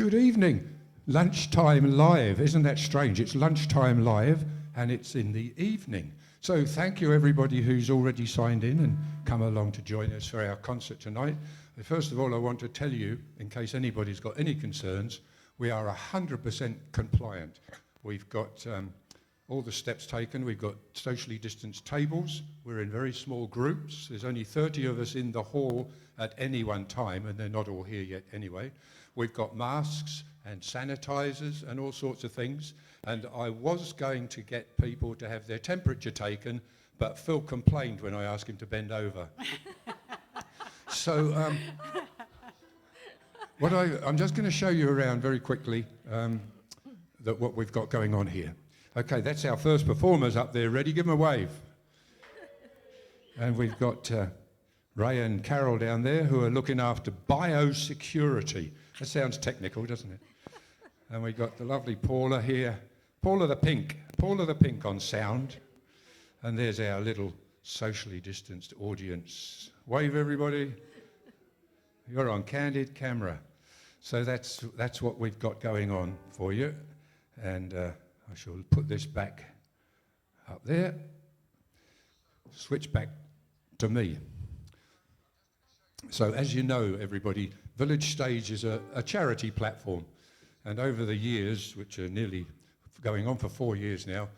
Good evening. Lunchtime live. Isn't that strange? It's lunchtime live and it's in the evening. So thank you everybody who's already signed in and come along to join us for our concert tonight. First of all, I want to tell you, in case anybody's got any concerns, we are 100% compliant. We've got all the steps taken. We've got socially distanced tables. We're in very small groups. There's only 30 of us in the hall at any one time, and they're not all here yet anyway. We've got masks and sanitizers and all sorts of things. And I was going to get people to have their temperature taken, but Phil complained when I asked him to bend over. So I'm just going to show you around very quickly what we've got going on here. Okay, that's our first performers up there ready. Give them a wave. And we've got Ray and Carol down there who are looking after biosecurity. That sounds technical, doesn't it? And we've got the lovely Paula here. Paula the Pink on sound. And there's our little socially distanced audience. Wave, everybody. You're on candid camera. So that's what we've got going on for you. And I shall put this back up there. Switch back to me. So as you know, everybody, Village Stage is a charity platform. And over the years, which are nearly going on for 4 years now,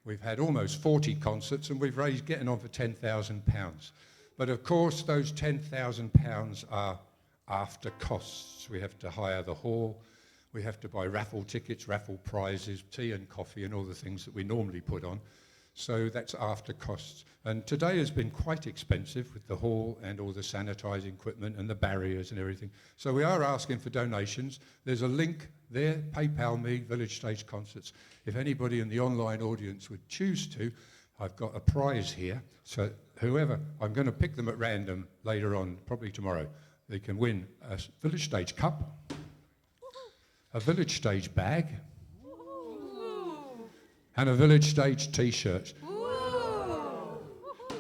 we've had almost 40 concerts and we've raised getting on for £10,000. But of course, those £10,000 are after costs. We have to hire the hall, we have to buy raffle tickets, raffle prizes, tea and coffee and all the things that we normally put on. So that's after costs. And today has been quite expensive with the hall and all the sanitising equipment and the barriers and everything. So we are asking for donations. There's a link there, PayPal me, Village Stage Concerts. If anybody in the online audience would choose to, I've got a prize here. So whoever, I'm going to pick them at random later on, probably tomorrow. They can win a Village Stage cup, a Village Stage bag, and a Village Stage t-shirt.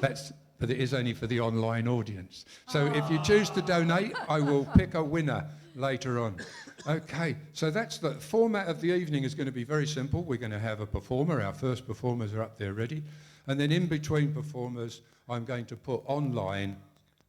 But it is only for the online audience. So if you choose to donate, I will pick a winner later on. Okay, so that's the format of the evening is going to be very simple. We're going to have a performer. Our first performers are up there ready. And then in between performers, I'm going to put online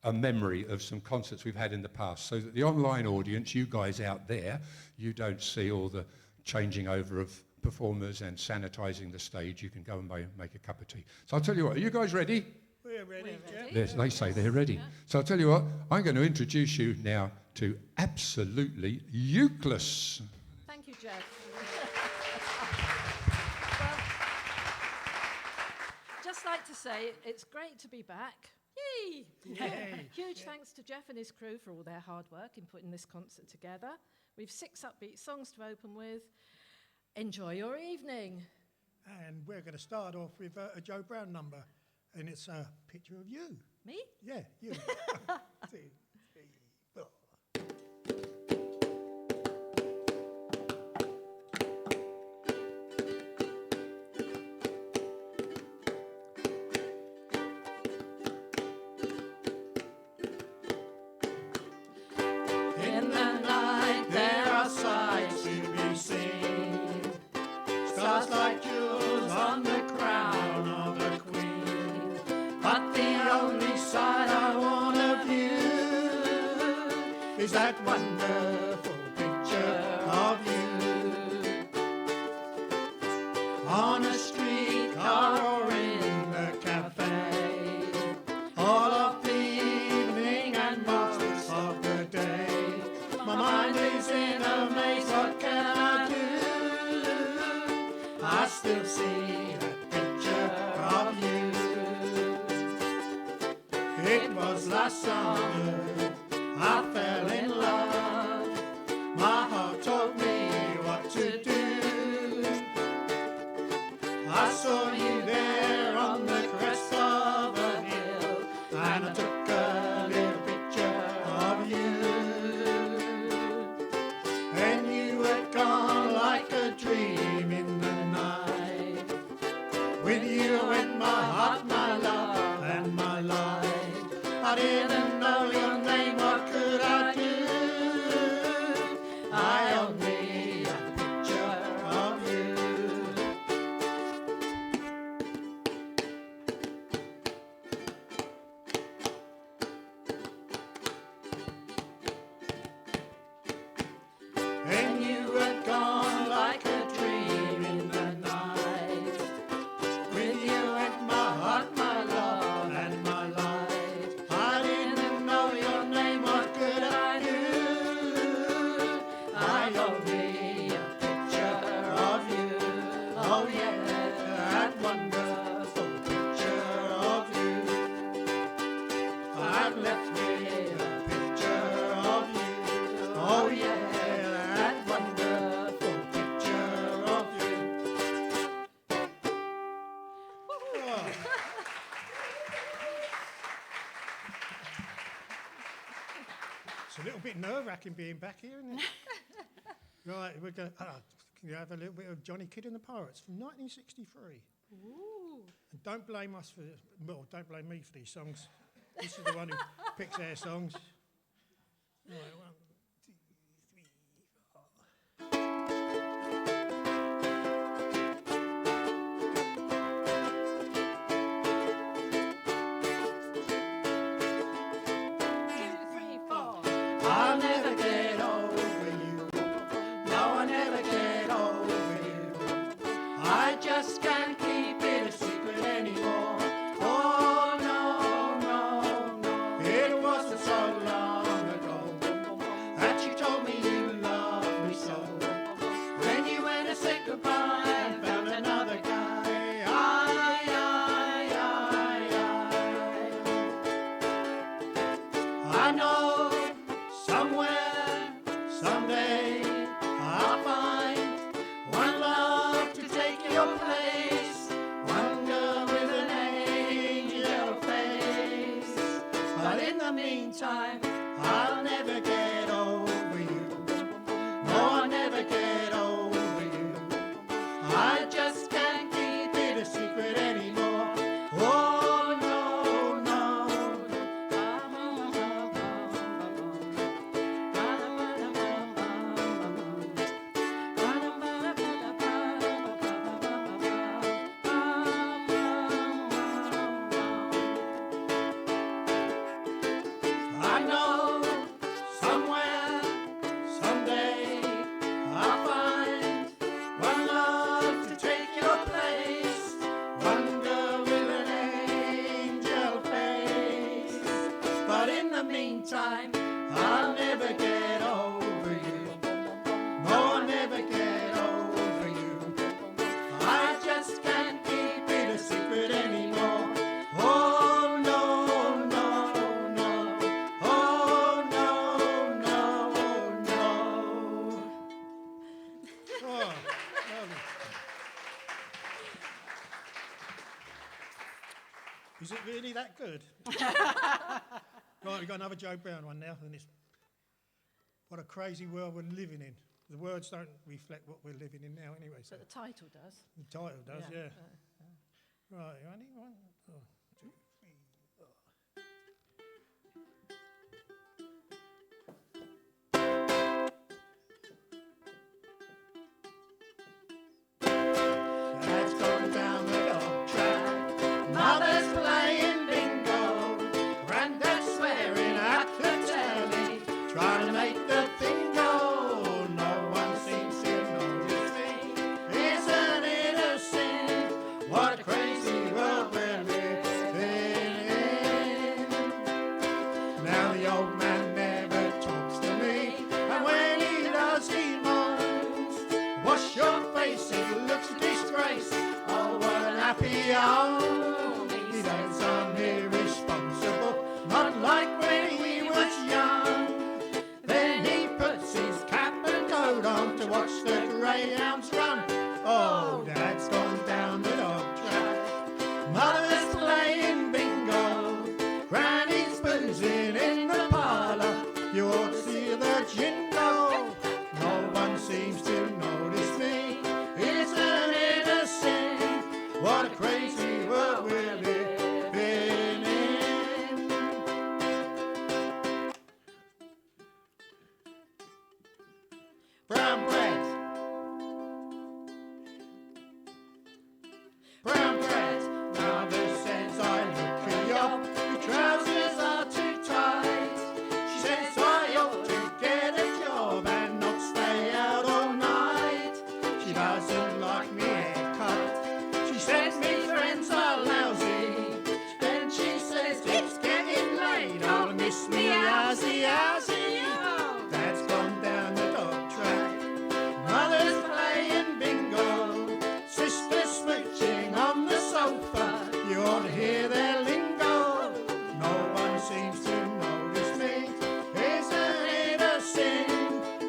a memory of some concerts we've had in the past so that the online audience, you guys out there, you don't see all the changing over of performers and sanitising the stage. You can go and make a cup of tea. So I'll tell you what, are you guys ready? We're ready, Jeff. Yes, they say they're ready. So I'll tell you what, I'm going to introduce you now to Absolutely Euclid. Thank you, Jeff. Well, just like to say, it's great to be back. Yay! Yay. Huge thanks to Jeff and his crew for all their hard work in putting this concert together. We've 6 upbeat songs to open with. Enjoy your evening. And we're going to start off with a Joe Brown number, and it's a picture of you. Me? Yeah, you. 2, 3, 4. In the night there are sights to be seen, stars like jewels on the crown of a queen. But the only sight I want of you is that wonderful picture of you. On a streetcar or in the cafe, all of the evening and most of the day, my mind is in a maze, what can I do? I still see that picture of you. It was last summer, I fell in love. My heart told me what to do. I saw you there on the crest of a hill, and I took a little picture of you. And you had gone like a dream in the night. With you in my heart, my love and my life. I didn't know your name, what could I do? little bit nerve-wracking being back here, isn't it? Right, we're going to can you have a little bit of Johnny Kidd and the Pirates from 1963. Ooh. And don't blame us for, well, don't blame me for these songs. This is the one who picks their songs. Right, 1, 2, 3, 4. I'll never get over you. No, I'll never get over you. I just can't keep it a secret anymore. Oh, no, no, no. It wasn't so long ago that you told me you loved me so. Then you went and said goodbye and found another guy. I know somewhere, someday, I'll find one love to take your place, one girl with an angel face. But in the meantime, I'll never get over you. No, I'll never get over you. I just can't keep it a secret anymore. Oh, no, no. I know somewhere, someday, I'll find one love to take your place, one girl with an angel face. But in the meantime, I'll never get over you. No, I'll never get over you. I just can't keep it a secret anymore. Oh, no, no, no. Oh, no, no, no. Oh, lovely. Is it really that good? Right, we've got another Joe Brown one now, and it's what a crazy world we're living in. The words don't reflect what we're living in now anyway, so But the title does. the title does, yeah. Yeah. Right, ready? 1, 2, 3, 4. Dad's gone down the dog track. Mother's playing bingo. Granddad's swearing at the telly, trying to make the thing go. No one seems to notice me. Isn't it a sin? What a crazy world we're living in. Now the old man never talks to me, and when he does, he moans. Wash your face, it looks a disgrace. Oh, what an happy home. He thinks I'm irresponsible, not like when he was young. Then he puts his cap and coat on to watch the greyhounds run. Oh, Dad's gone down the dog track. Mother's playing bingo. Granny's boozing in the parlour. You ought to see the jingle. No one seems to notice me. Isn't it a sin? What a crazy world we're living in. Brown bread. Brown bread. Mother says I look a yop. Your trousers are too tight. She says I ought to get a job and not stay out all night. She doesn't like me haircut. She says me friends are lousy. Then she says it's getting late. I'll miss me assy. Dad's gone down the dog track. Mother's playing bingo. Sister's smooching on the sofa. You ought to hear their lingo. No one seems to notice me. Isn't it a sin?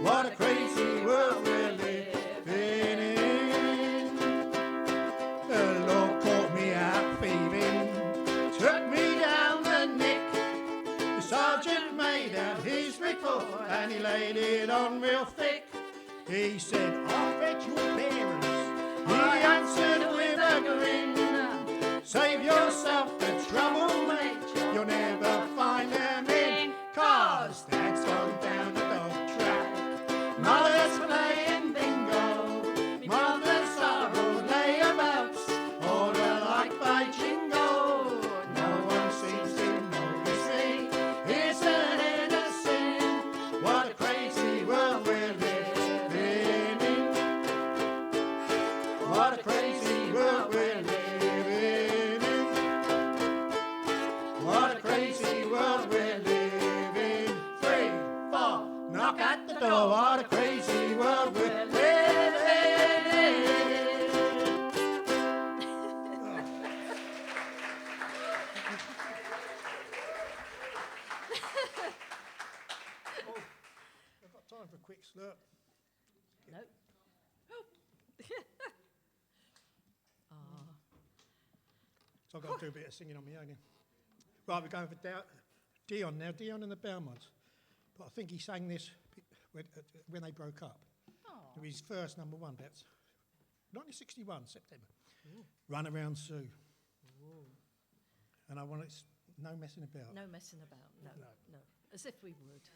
What a crazy world we're living in. The Lord caught me out thieving, took me down the neck. The sergeant made out his report and he laid it on real thick. He said, I'll bet your parents. He answered with a grin. Save yourself the trouble, mate. You'll never find them in cars. Dad's gone down the dog track. Mother's playing bingo. Mothers are all layabouts, all alike by jingo. No one seems to notice me. Isn't it a sin? What a crazy world we're living in. What a crazy world we're living in. What a crazy world we're living. 3, 4, knock at the door. What a crazy world we're living in. Oh, I've got time for a quick slurp. No. So I've got to do a bit of singing on my own. Right, we're going for Dion now. Dion and the Belmonts. But I think he sang this when they broke up. It was his first number one. That's 1961, September. Run Around Sue. And I want it, no messing about. No messing about. No, No. no. As if we would.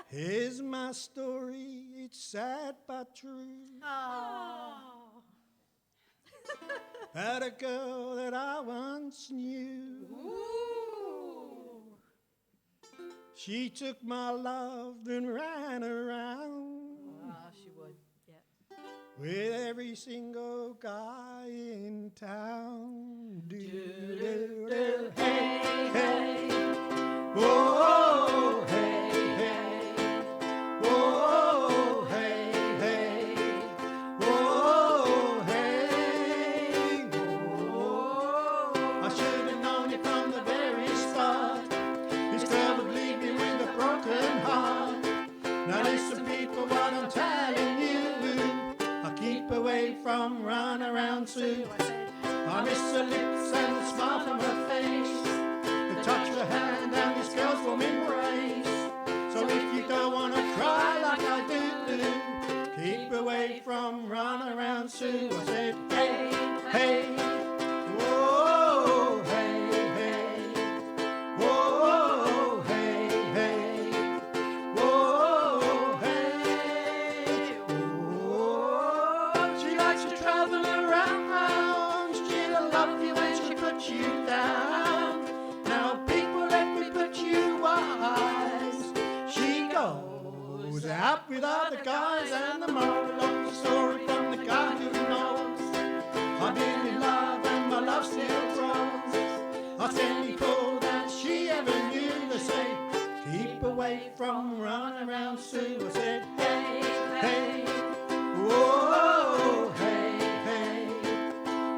Here's my story, it's sad but true. Oh. About a girl that I once knew. She took my love and ran around Ah, she would. Yeah. with every single guy in town. Do-do-do. Hey, hey, whoa, hey, hey, whoa, hey, hey, whoa, hey, whoa. I should have known it from the very start. This girl would leave me with a broken heart. Now listen, people, what I'm telling you. I keep away from Run Around Sue. I miss her lips and the smile from her face, the touch of her hand and this girl's warm embrace. So if you don't want to cry like I do, keep away from Run Around Sue. I said, hey, hey, whoa, hey, hey, whoa, hey, hey, whoa, hey, whoa. She likes to travel around. She'll love you when she puts you down. Now people, let me put you wise. She goes out with other guys, and the moral of the story from the guy who knows I've been in love and my love still grows. Ask any fool that she ever knew to say, keep away from Run Around Sue. I said, hey, hey, whoa, hey, hey,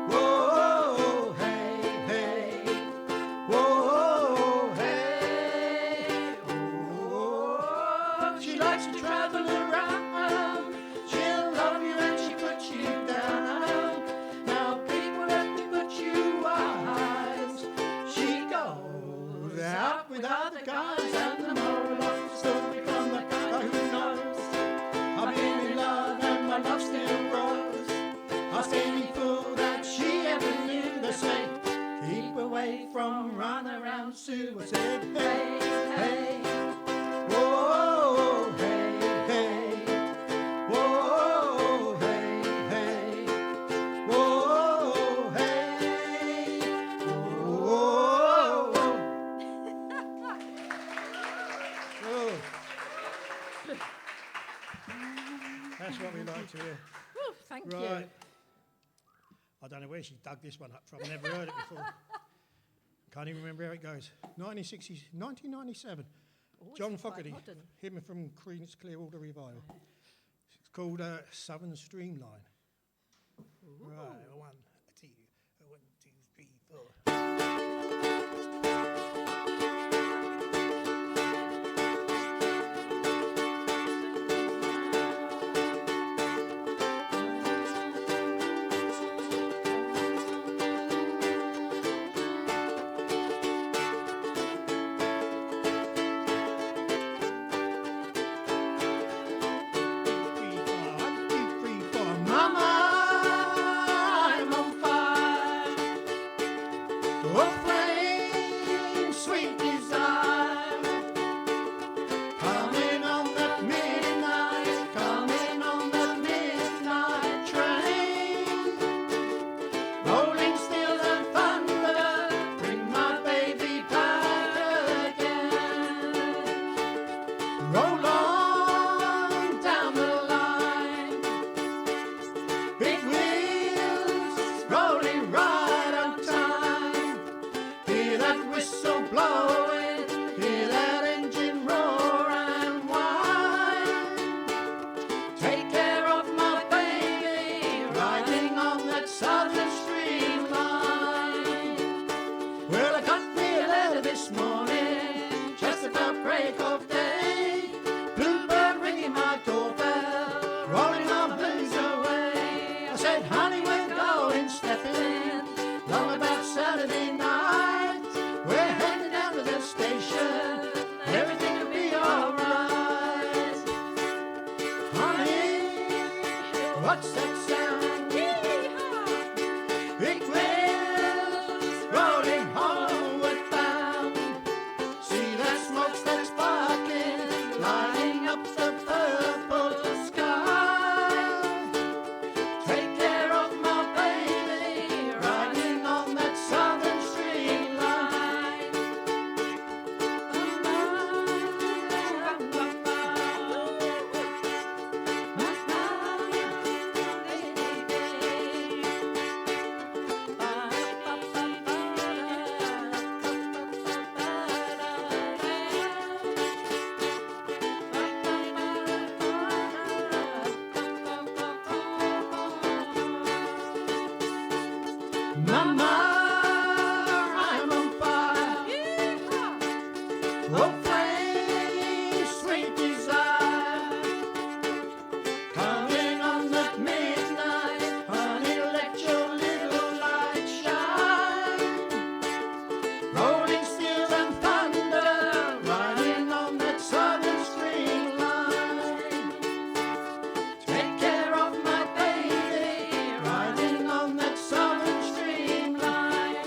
whoa, hey, hey, whoa, hey, whoa. She likes to travel around. She'll love you and she puts you down. Now people, let me put you wise. She goes out with other guys, and the moral of the story from the guy who knows I've been in love and my love still grows. Ask any fool that she ever knew to say, keep away from Run Around Sue. I said, hey, hey, whoa, hey, hey, whoa, hey, hey, whoa, hey, whoa. Oh. That's what we like to hear. Woo, thank you. Right. I don't know where she dug this one up from. Never heard it before. Can't even remember how it goes. 1997. Oh, John it's quite Fogerty, modern. him from Creedence Clearwater Revival. It's called Southern Streamline. Right, 1, 2, 1, 2, 3, 4. Oh, flame, sweet desire, coming on that midnight, coming on that midnight train. Rolling steel and thunder, bring my baby back again. Roll on down the line, big wheels rolling right on time. Hear that whistle blowing, hear that engine roar and whine. Take care of my baby, riding on that southern streamline. Well, I got me a letter this morning, just about break of day. Bluebird ringing my doorbell, rolling my blues away. I said, honey, we're going stepping, long about Saturday night. We're heading down to the station, everything will be alright. Honey, what's that sound? Big wheels rolling homeward bound. See that smokestack sparking, lighting up the purple sky. Take care of my baby, riding on that southern streamline. Mama, I'm on fire. Oh, flame, sweet desire, coming on that midnight. Honey, let your little light shine. Rolling steel and thunder, riding on that southern streamline. Take care of my baby, riding on that southern streamline.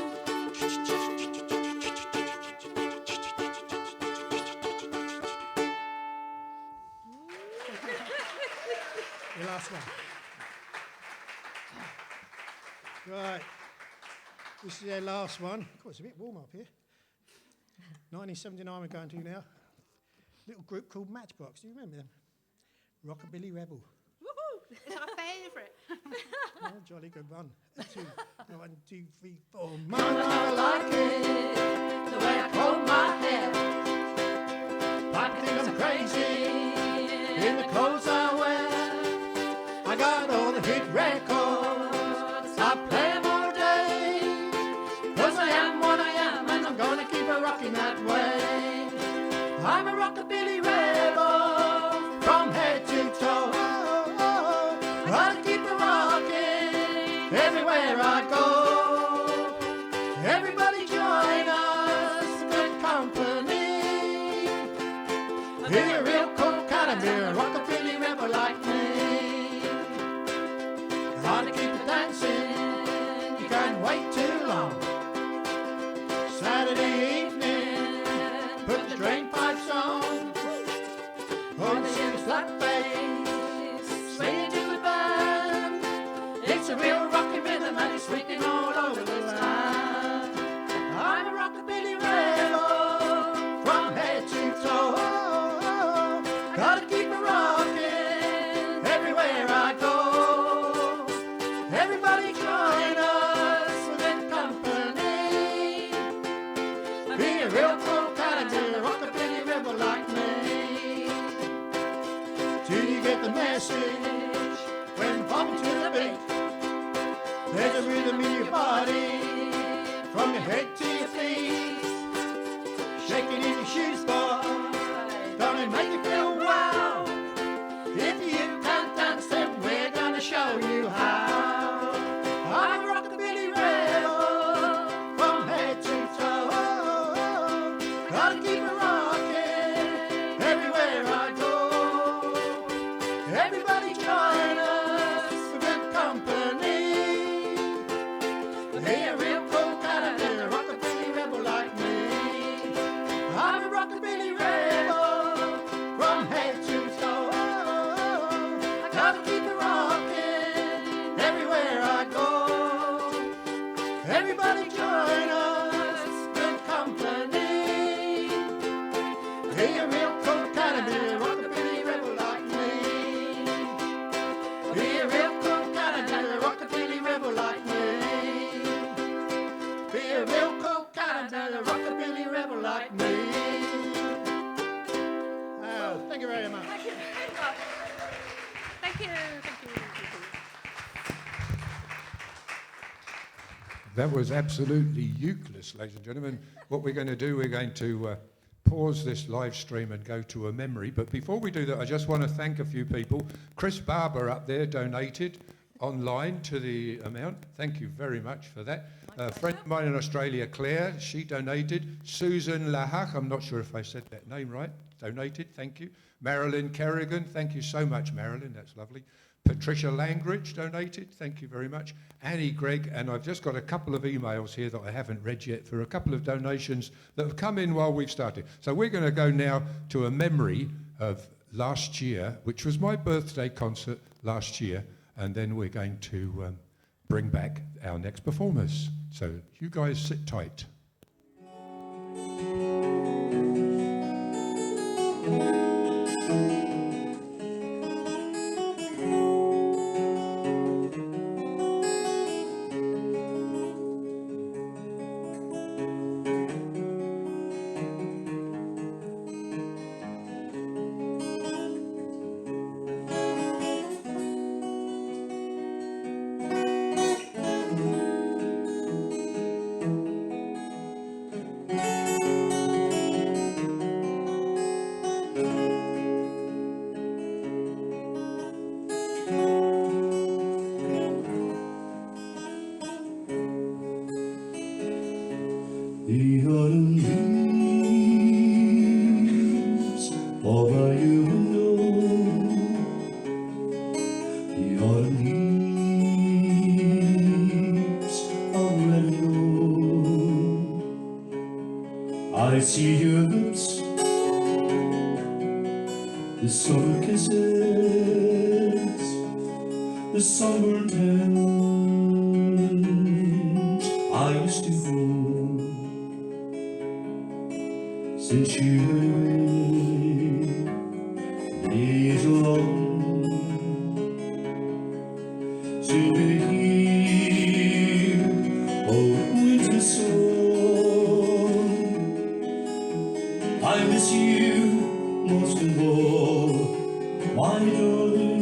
The last one. Right. This is our last one. God, it's a bit warm up here. 1979 we're going to now. Little group called Matchbox. Do you remember them? Rockabilly Rebel. Woohoo! It's our favourite. Oh, jolly good one. 1, 2, 3, 4. Mama, I like it, the way I comb my hair. I think I'm crazy in the clothes I wear. I got all the hit records, I play 'em all day. 'Cause I am what I am, and I'm gonna keep a rocking that way. I'm a rockabilly rebel from head to toe. Gotta keep a rocking everywhere I go. Everybody join us, good company. Be a real cool kind of beer, rockabilly rebel like me. Gotta keep it dancing, you can't wait too long. Saturday evening, put the drain pipes on. Hold the ship's flat face, swing to the band. It's a real rockin' rhythm and it's swinging all over the land. I'm a rockabilly rebel from head to toe. Gotta keep it rockin' everywhere I go. Everybody join us with good company. Be a real cool kind of rockabilly rebel like me. Do you get the message when bumping to the beat? There's a rhythm in your body from your head to your feet. Shaking in your shoes, boy, don't it make you feel wow? If you can't dance, then we're gonna show you how. I'm a rockabilly rebel from head to toe. Gotta keep it rocking everywhere I go. Everybody join us for good company. Hey, a real cool kind of rockabilly That was absolutely useless, ladies and gentlemen. What we're going to do, we're going to pause this live stream and go to a memory. But before we do that, I just want to thank a few people. Chris Barber up there donated online to the amount. Thank you very much for that. A friend of mine in Australia, Claire, she donated. Susan Lahak, I'm not sure if I said that name right, donated, thank you. Marilyn Kerrigan, thank you so much, Marilyn, that's lovely. Patricia Langridge donated, thank you very much. Annie Gregg, and I've just got a couple of emails here that I haven't read yet for a couple of donations that have come in while we've started. So we're going to go now to a memory of last year, which was my birthday concert last year, and then we're going to bring back our next performers. So you guys sit tight. The autumn leaves fall by your window. The autumn leaves are red and gold. I see your lips, the summer kisses, the sunburned hands I used to hold. Since you went away, days are long. Soon to hear old winter song. I miss you most of all, my darling.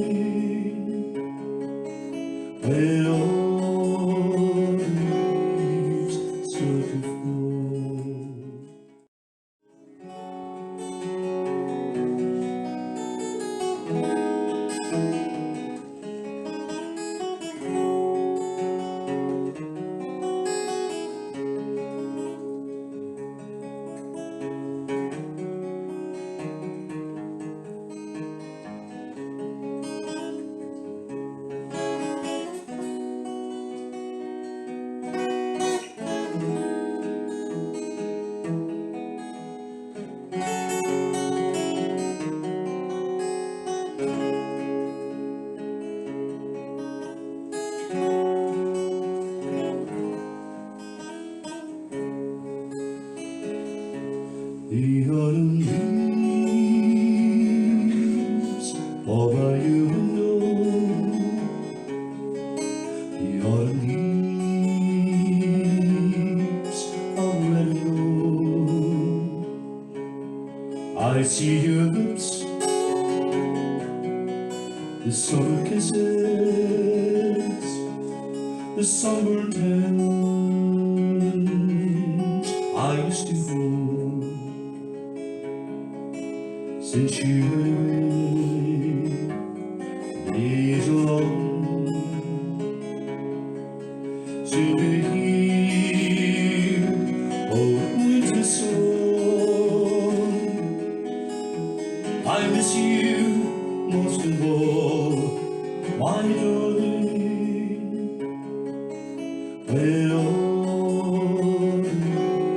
When all the leaves start to fall. The autumn leaves fall by your window. The autumn leaves are red and gold. I see your lips, the summer kisses, the sunburned hands I used to hold. Since you went away, days are long. Soon to hear old winter song. I miss you most of all, my darling. When all the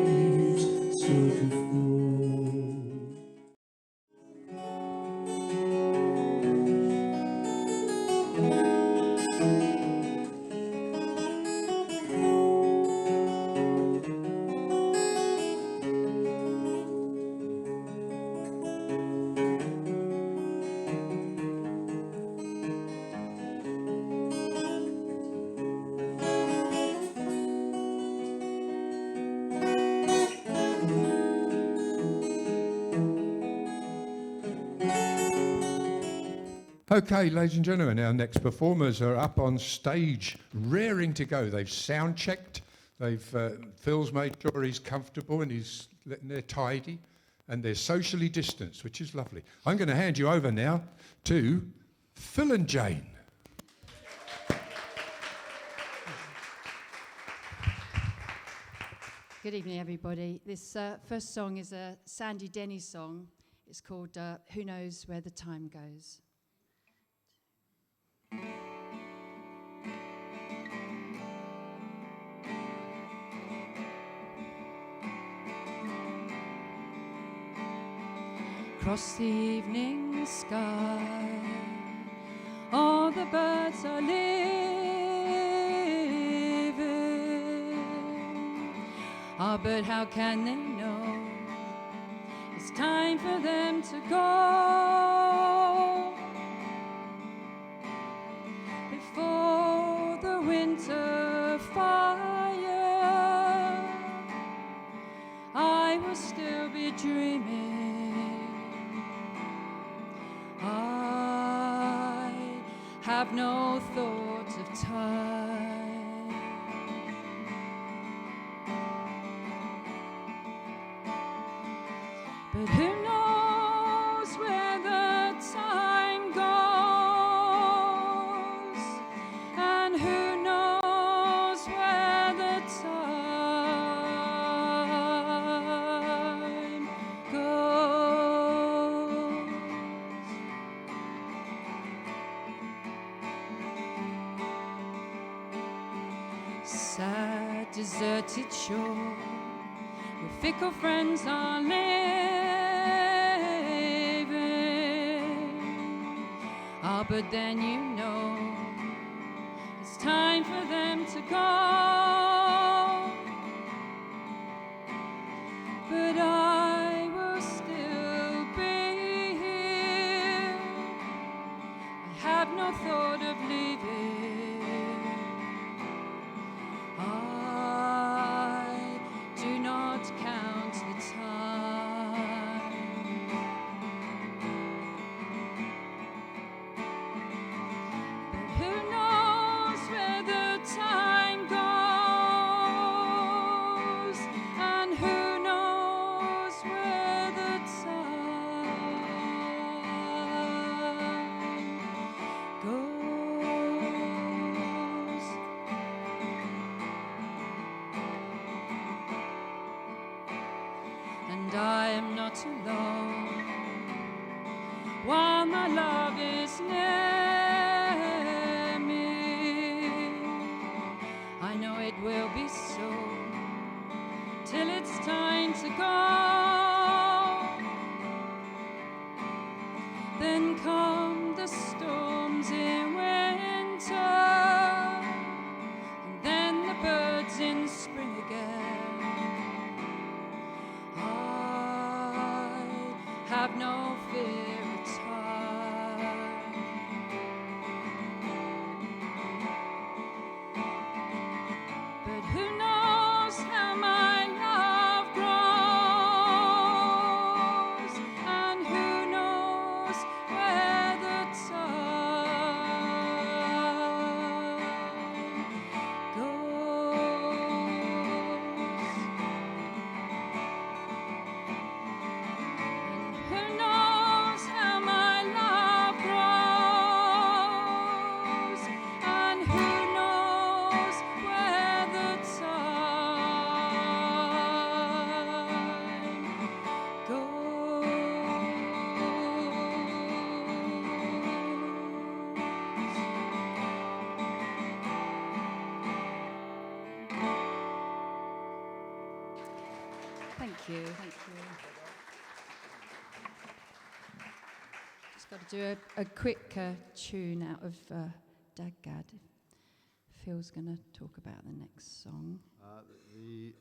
leaves start to fall. Okay, ladies and gentlemen, our next performers are up on stage, raring to go. They've sound checked Phil's made sure he's comfortable and they're tidy and they're socially distanced, which is lovely. I'm going to hand you over now to Phil and Jane. Good evening, everybody. This first song is a Sandy Denny song. It's called Who Knows Where the Time Goes. Across the evening sky, all the birds are living. Ah, but how can they know it's time for them to go before the winter fire? I will still be dreaming. I have no thought of time. But who knows where the time goes? And who knows where the time goes? Sad, deserted shore, your fickle friends are living. Ah, but then you know it's time for them to go. But I will still be here. I have no thought of leaving. I do not count the time. But who knows where the time goes? And who knows where the time goes? And I am not alone while my love is near me. I know it will be so till it's time to go. Then come the storms in winter, and then the birds in spring again. I have no fear of time. But who knows how my love grows? And who knows where the time goes? Who knows how my love grows? And who knows where the time goes? Thank you. Thank you. Just got to do a quick tune out of Daggad. Phil's going to talk about the next song. The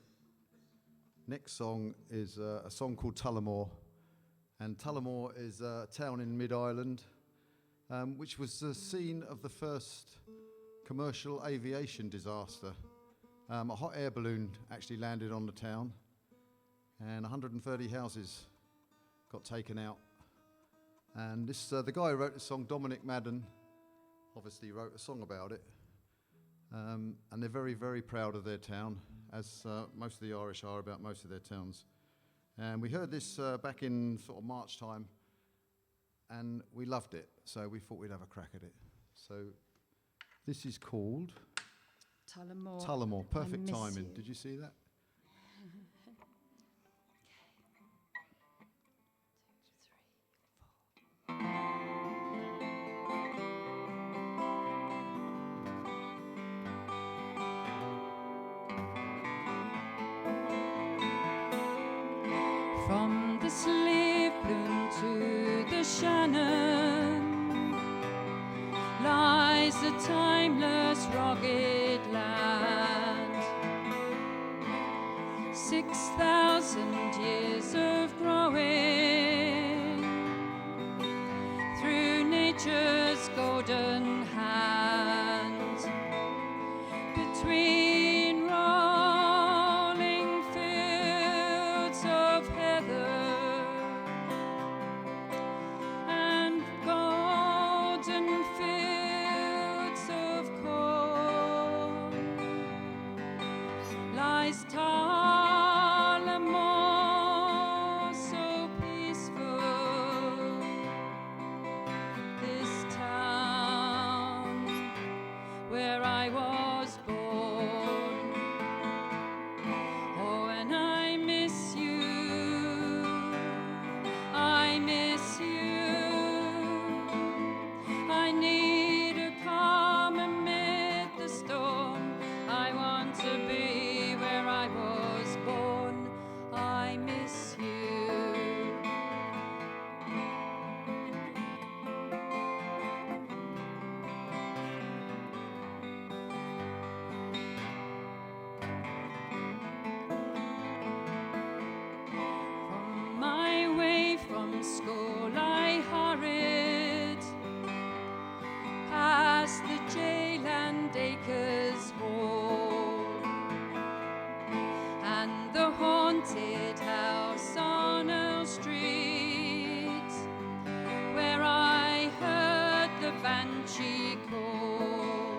next song is a song called Tullamore. And Tullamore is a town in Mid-Ireland, which was the scene of the first commercial aviation disaster. A hot air balloon actually landed on the town, and 130 houses got taken out. And this, the guy who wrote the song, Dominic Madden, obviously wrote a song about it. And they're very, very proud of their town, as most of the Irish are about most of their towns. And we heard this back in sort of March time, and we loved it, so we thought we'd have a crack at it. So this is called Tullamore. Tullamore. I Perfect miss timing. you. Did you see that? From the Sliploon to the Shannon lies a timeless rugged land. 6,000 years of growing through nature's golden hand. Between rolling fields of heather and golden fields of corn lies Tullamore, so peaceful, this town where I was born. Oh, and I miss you, I miss you. I need a calm amid the storm. I want to be where I was born. I miss you. From my way from school I hurried past the jail and Acres Hall and the haunted house on Earl Street, where I heard the banshee call.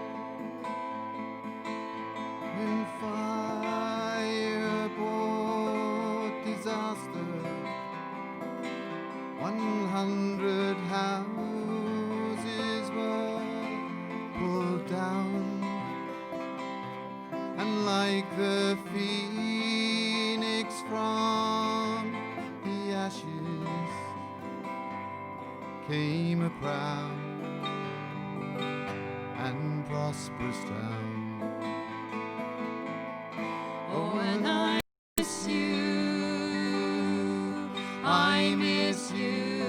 When fire brought disaster, 100 houses were pulled down, and like the phoenix from the ashes came a proud and prosperous town. Oh, and I miss you, I miss you.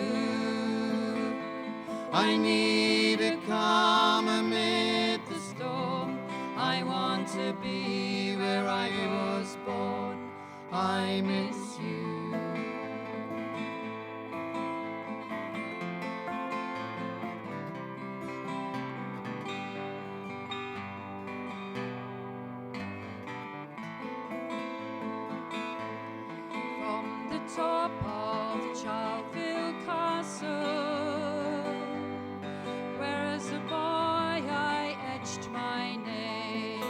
I need a calm amid the storm. I want to be where I was born. I miss you. From the top of Charleville Castle, where as a boy I etched my name,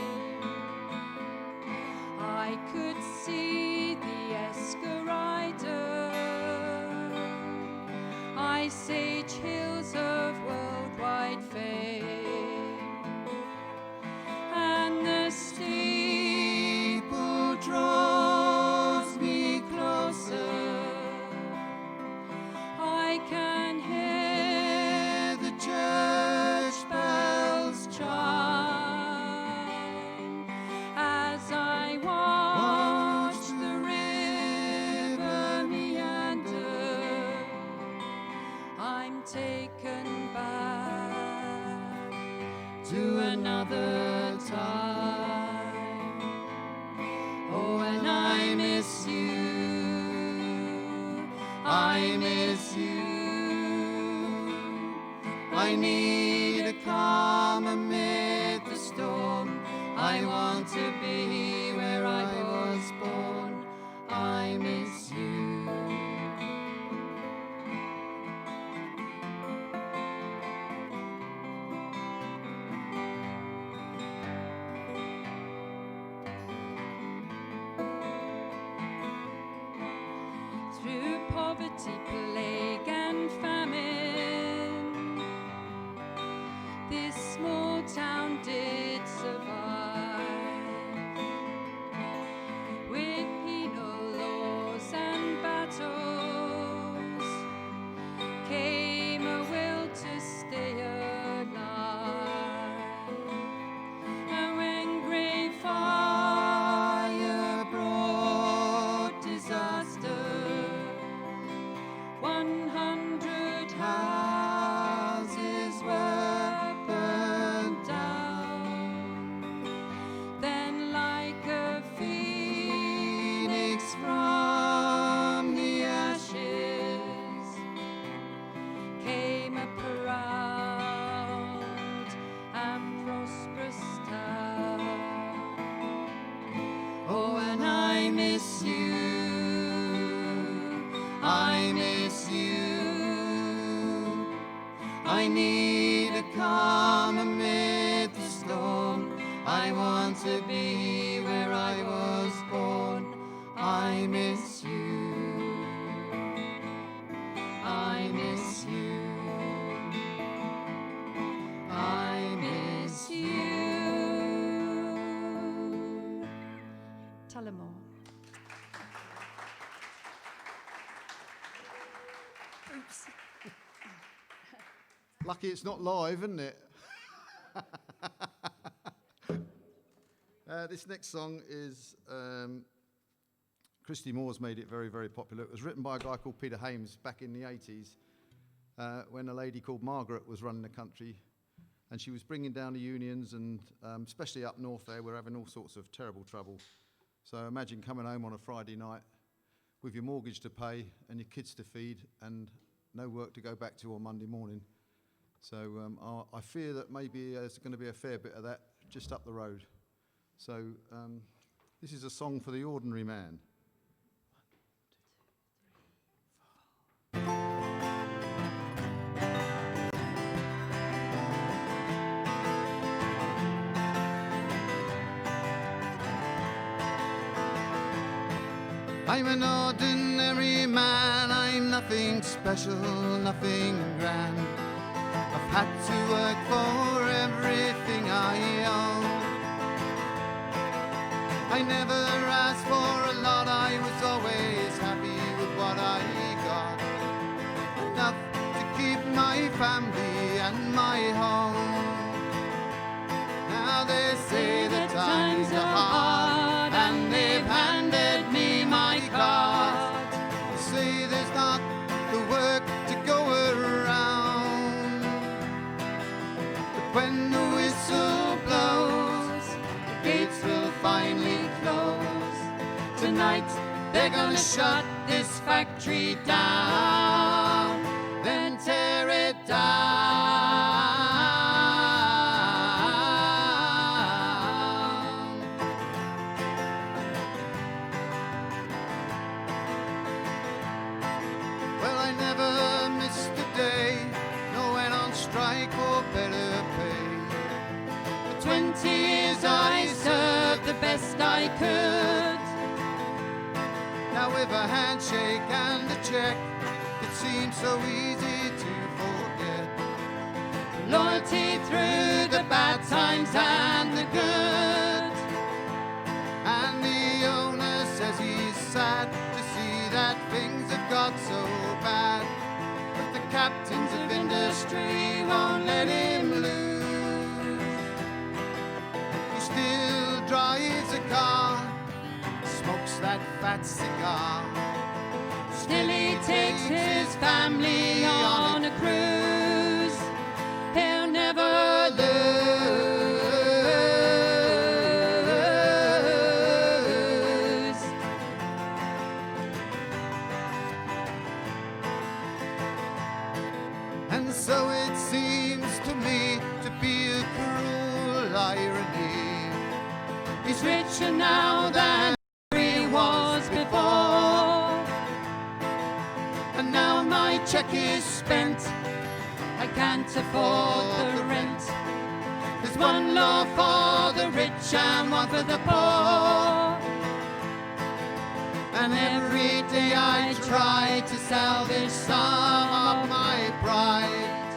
I could see the Escarider, Ice Age hills of worldwide fame, and the steeple draws me closer. I can hear the church bells chime as I watch the river meander. I'm taken back to another time. Oh, and I miss you, I miss you. I need a calm amid the storm. I want to be where I was born. I miss you. poverty, plague and famine, this small town did survive. With penal laws and battles came a will to stay alive. And when great fire brought disaster, 100 houses were burned down. Then like a phoenix from the ashes came a proud and prosperous town. Oh, and I miss you, I miss you. I need a calm amid the storm. I want to be where I was born. I miss you, I miss you, I miss you. Tullamore. Oops. Lucky it's not live, isn't it? This next song is Christy Moore's made it very, very popular. It was written by a guy called Peter Hames back in the 80s when a lady called Margaret was running the country, and she was bringing down the unions, and especially up north there, we're having all sorts of terrible trouble. So imagine coming home on a Friday night with your mortgage to pay and your kids to feed and no work to go back to on Monday morning. So I fear that maybe there's going to be a fair bit of that just up the road. So this is a song for the ordinary man. I'm an ordinary man, I'm nothing special, nothing grand. I've had to work for everything I own. I never asked for a lot, I was always happy with what I got. Enough to keep my family and my home. Now they say the times are hard and they've handed me my card. They say there's not the work to go around. But when the whistle blows, the gates will finally close. Tonight they're gonna shut this factory down, then tear it down. Well, I never missed a day, no went on strike or better pay. For 20 years I served the best I could. Now with a handshake and a check, it seems so easy to forget. Loyalty through the bad times and the good. And the owner says he's sad to see that things have got so bad. But the captains of industry won't let him lose. He still drives a car, smokes that fat cigar. Still he takes his family on a cruise. He'll never lose. And so it seems to me to be a cruel irony. He's richer now than he was before. And now my check is spent, I can't afford the rent. There's one law for the rich and one for the poor. and every day I try to salvage some of my pride,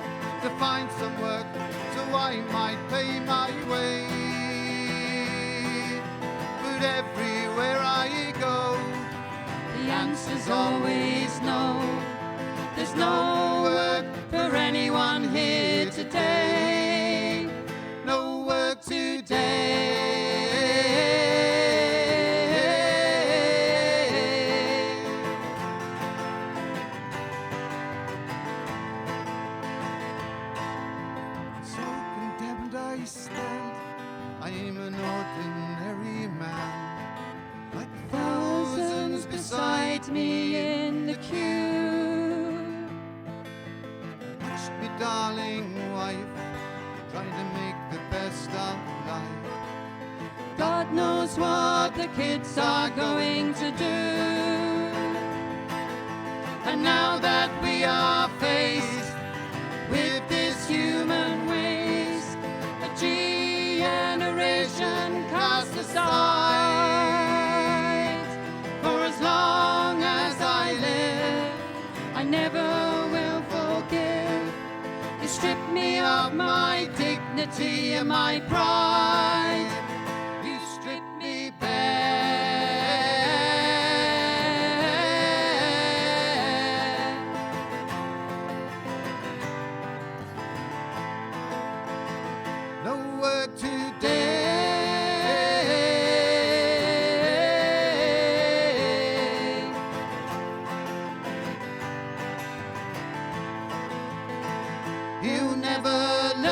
to find some work so I might pay my way. But everywhere I go, The answer's always no. There's no work for anyone here today. no work today. So condemned I stand, I'm an ordinary man, like thousands beside me in the queue. Watch me, darling wife, trying to make the best of life. God knows what the kids are going to do. And now that we are faced with this human waste, A generation cast aside. for as long as I live, I never will forgive. you strip me of my dignity and my pride. You strip me bare. No work today. He'll never lose,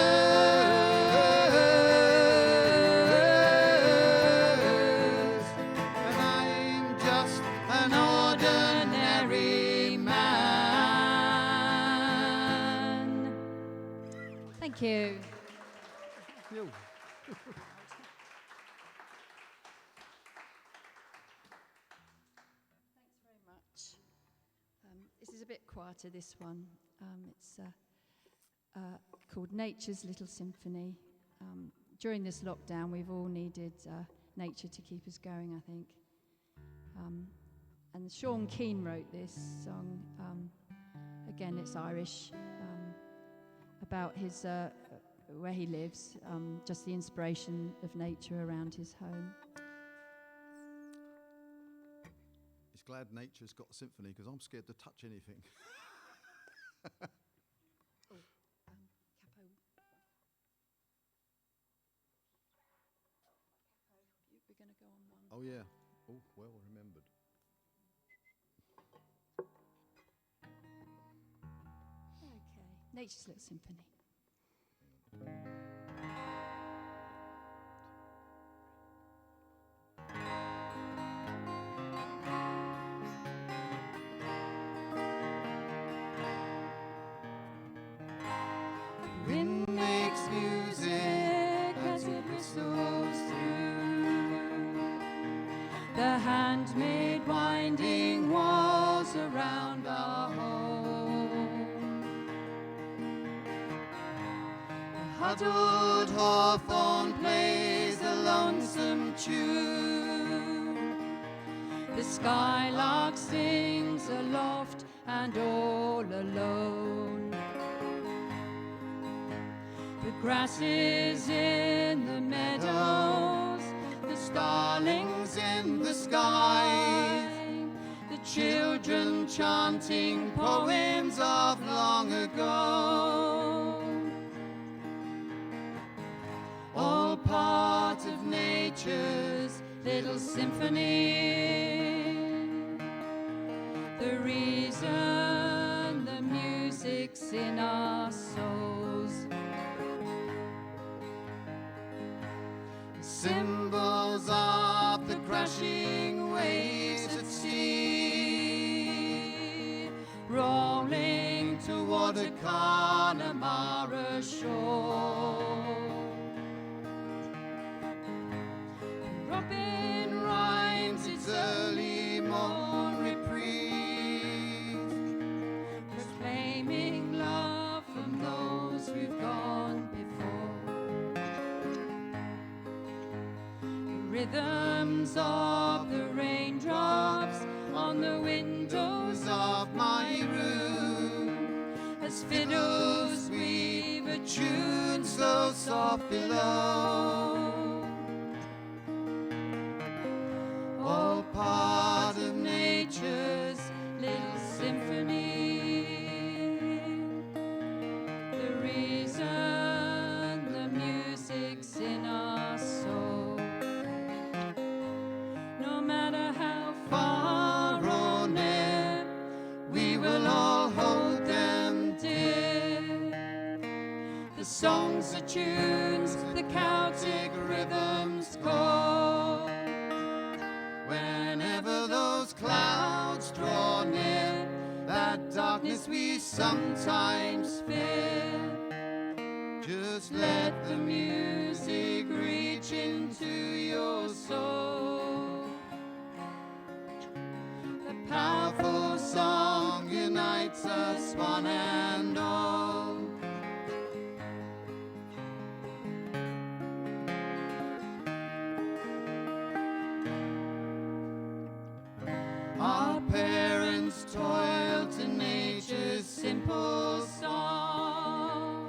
and I'm just an ordinary man. Thank you. Thanks very much. This is a bit quieter, this one. It's called Nature's Little Symphony. During this lockdown, we've all needed nature to keep us going, I think. And Sean Keane wrote this song. Again, it's Irish, about his where he lives, just the inspiration of nature around his home. He's glad nature's got a symphony because I'm scared to touch anything. Capo. We're going to go on one. Oh yeah. Oh, well remembered. Okay. Nature's Little Symphony. Wind makes music as it whistles through The handmade winding walls around our home. huddled hawthorn plays a lonesome tune. The skylark sings aloft and all alone. The grasses in the meadows, the starlings in the sky, the children chanting poems of long ago. All part of nature's little symphony. The reason the music's in our souls. Symbols of the crashing waves at sea, Rolling toward a Connemara shore. Robin Rhymes its early morn reprieve, proclaiming love from those who've gone before. The rhythms of the raindrops on the windows of my room, as fiddles weave a tune so soft below, all part of nature's little symphony. The reason the music's in our soul, no matter how far or near, we will all hold them dear. The songs, the tunes, the Celtic rhythms call. Whenever those clouds draw near, that darkness we sometimes fear, just let the music reach into your soul. The powerful song unites us one and all. Our parents toiled to nature's simple song,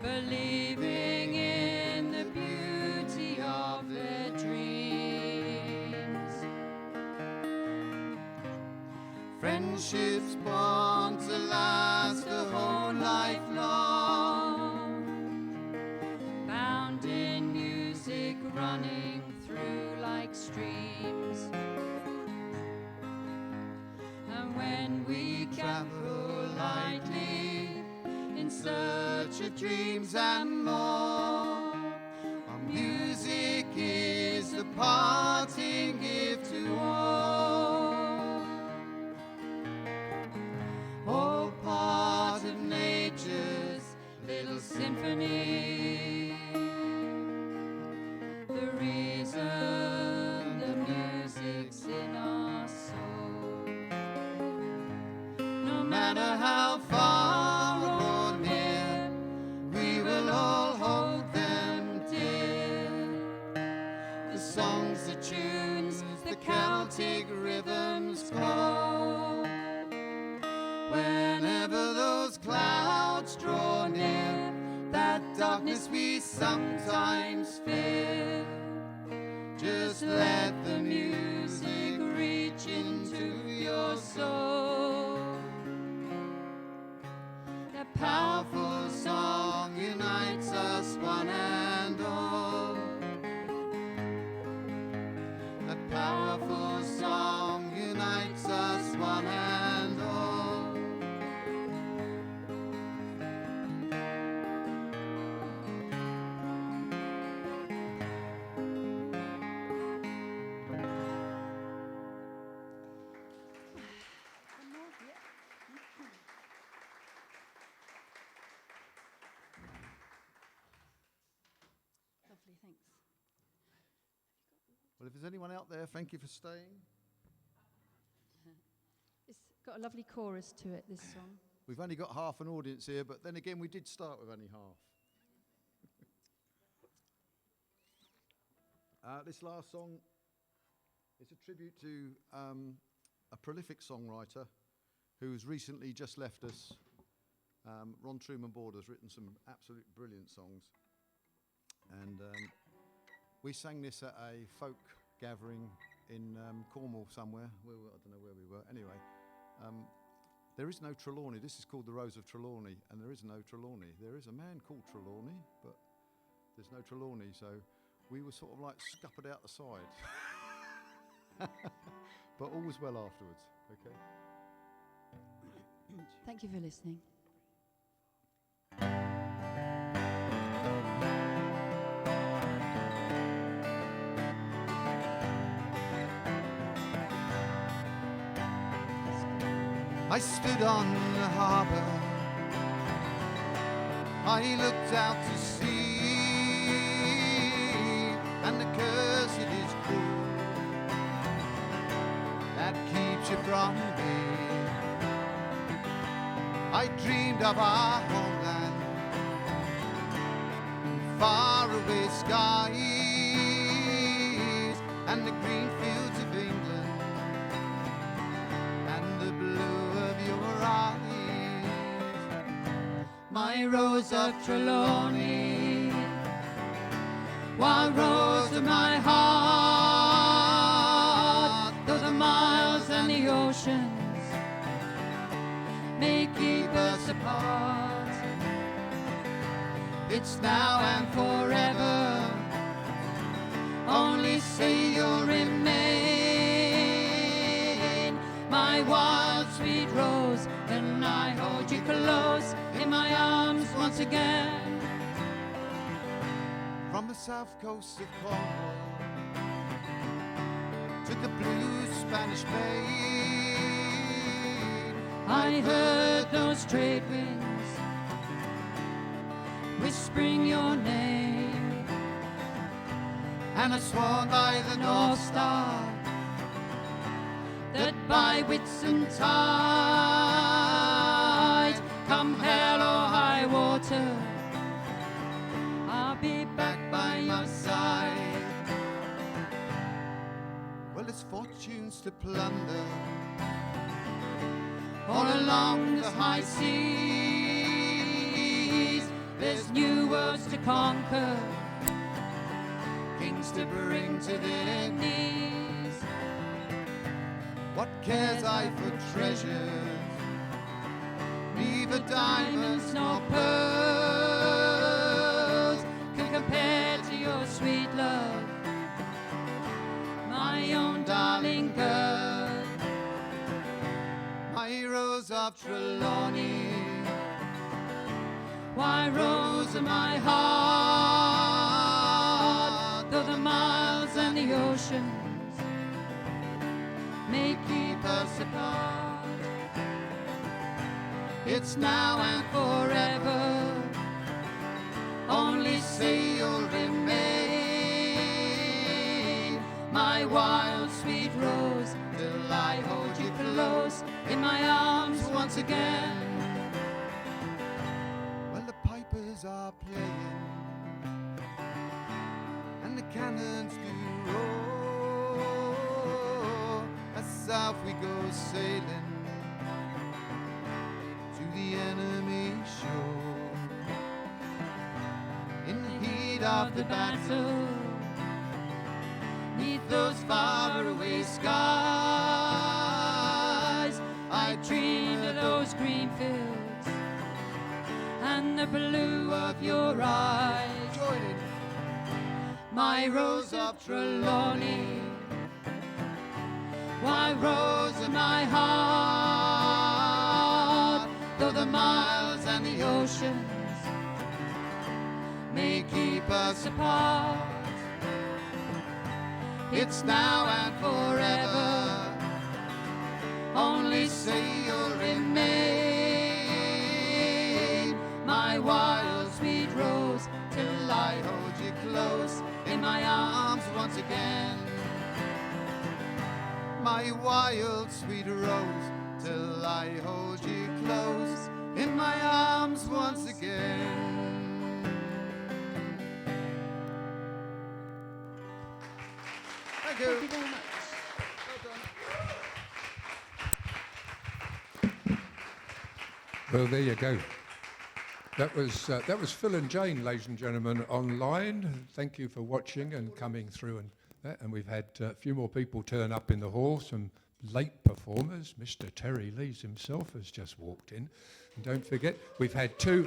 believing in the beauty of their dreams. Friendships born to last a whole life long, bound in music running through like streams. And when we travel lightly in search of dreams and more, our music is the parting gift to all part of nature's little symphony. The reason the music's in our soul, no matter how far or near, we will all hold them dear. The songs, the tunes, the Celtic rhythms call. Whenever those clouds draw near, that darkness we sometimes fear, just let the music reach into your soul. A powerful song unites us one and all. A powerful song unites us one and all. Lovely, thanks. Well, if there's anyone out there, thank you for staying. It's got a lovely chorus to it, this song. We've only got half an audience here, but then again, we did start with only half. This last song is a tribute to a prolific songwriter who's recently just left us. Ron Truman Border's written some absolute brilliant songs. And we sang this at a folk gathering in Cornwall somewhere. I don't know where we were. Anyway, there is no Trelawney. This is called The Rose of Trelawney, and there is no Trelawney. There is a man called Trelawney, but there's no Trelawney, so we were sort of like scuppered out the side. But all was well afterwards, okay? Thank you for listening. I stood on the harbour, I looked out to sea, and the curse it is cruel that keeps you from me. I dreamed of our homeland, faraway skies, and the green fields of England, my rose of Trelawney, wild rose of my heart, though the miles and the oceans may keep us apart, it's now and forever, only say you'll remain, my wild sweet rose, and I hold you close in my arms once again. From the south coast of Cornwall to the blue Spanish Main, I heard those trade winds whispering your name, and I swore by the North Star that by Whitsuntide, come hell or high water, I'll be back by your side. Well, it's fortunes to plunder All along the high seas, there's new worlds to conquer, kings to bring to their knees. knees. What cares I for treasures, neither diamonds nor pearls can compare to your sweet love, my own darling girl, my rose of Trelawney, why rose of my heart, though the miles and the oceans may keep us apart, it's now and forever, only say you'll remain, my wild sweet rose, till I hold you close in my arms once again. well, the pipers are playing and the cannons do roar, as south we go sailing to the enemy shore. In the heat Of the battle, neath those faraway skies, I dreamed of those green fields and the blue of your eyes. join in. My rose of Trelawney, why rose of my heart, though the miles and the oceans may keep us apart, it's now and forever, only say you'll remain, my wild sweet rose, till I hold you close in my arms once again, My wild sweet rose, till I hold you close in my arms once again. Thank you. Thank you very much. Well, there you go. That was Phil and Jane, ladies and gentlemen, online. Thank you for watching and coming through and that. And we've had a few more people turn up in the hall. Some late performers. Mr. Terry Lees himself has just walked in. And don't forget, we've had two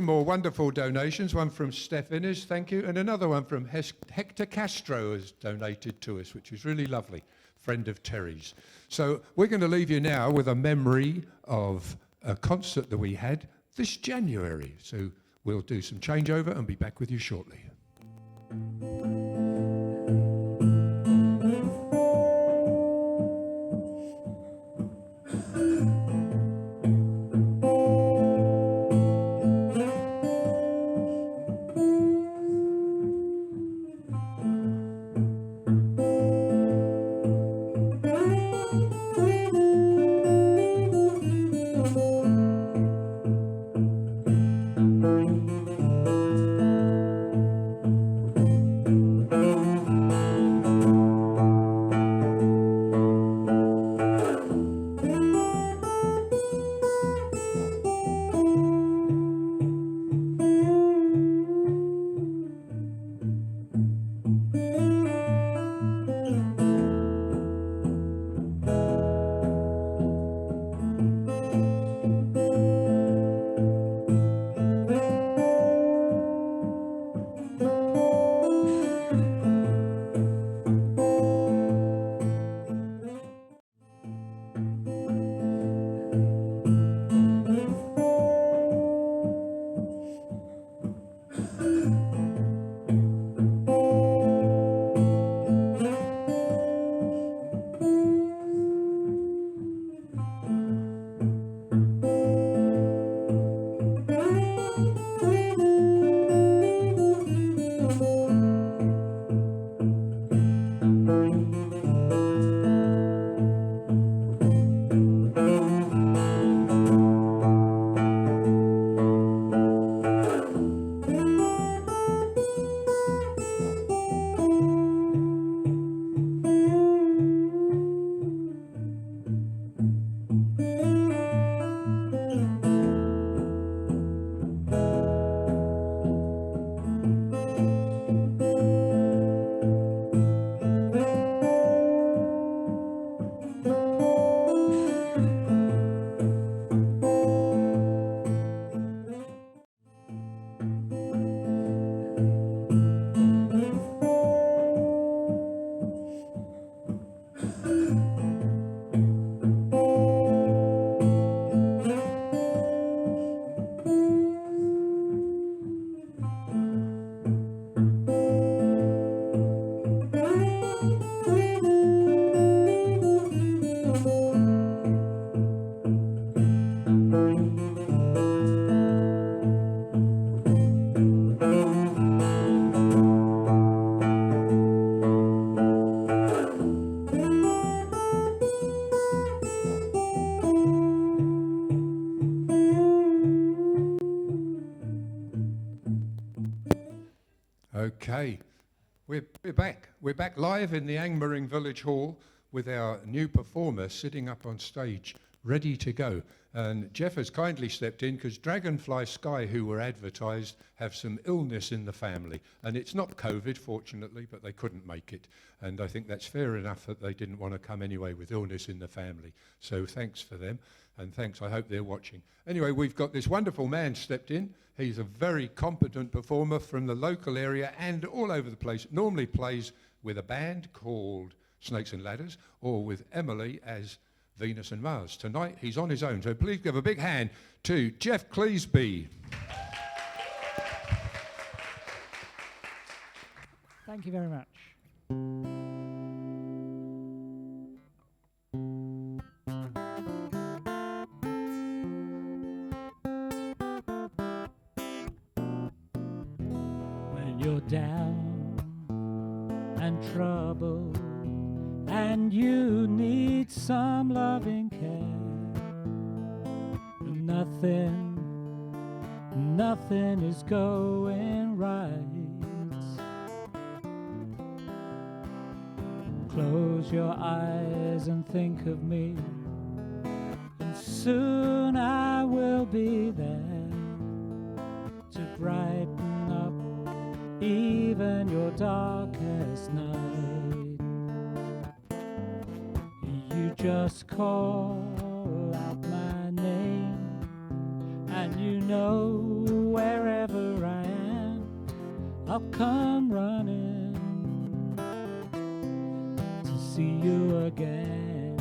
more wonderful donations. One from Steph Innes, thank you, and another one from Hector Castro has donated to us, which is really lovely. Friend of Terry's. So we're going to leave you now with a memory of a concert that we had this January. So we'll do some changeover and be back with you shortly. Okay, we're back. We're back live in the Angmering Village Hall with our new performer sitting up on stage, ready to go. And Jeff has kindly stepped in because Dragonfly Sky, who were advertised, have some illness in the family. And it's not COVID, fortunately, but they couldn't make it. And I think that's fair enough that they didn't want to come anyway with illness in the family. So thanks for them. And thanks, I hope they're watching. Anyway, we've got this wonderful man stepped in. He's a very competent performer from the local area and all over the place. Normally plays with a band called Snakes and Ladders, or with Emily as Venus and Mars. Tonight, he's on his own. So please give a big hand to Jeff Cleesby. Thank you very much. When you're down and troubled and you need some loving care, nothing is going right. Close your eyes and think of me, and soon I will be there to brighten up even your darkest night. You just call out my name, and you know wherever I am, I'll come running to see you again.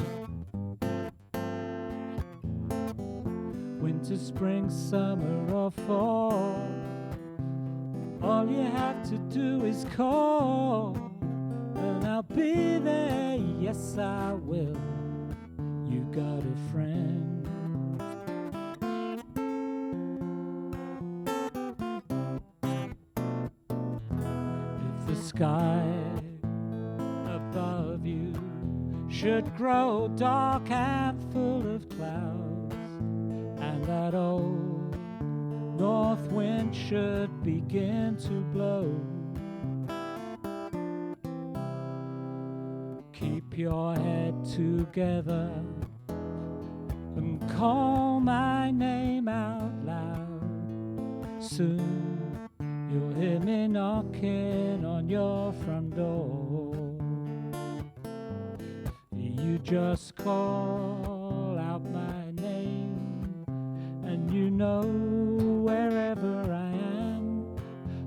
Winter, spring, summer or fall, all you have to do is call, and I'll be there, yes I will. You got a friend. If the sky above you should grow dark and full of clouds, and that old north wind should begin to blow, keep your head together and call my name out loud. Soon you'll hear me knocking on your front door. You just call out my name, and you know wherever I am,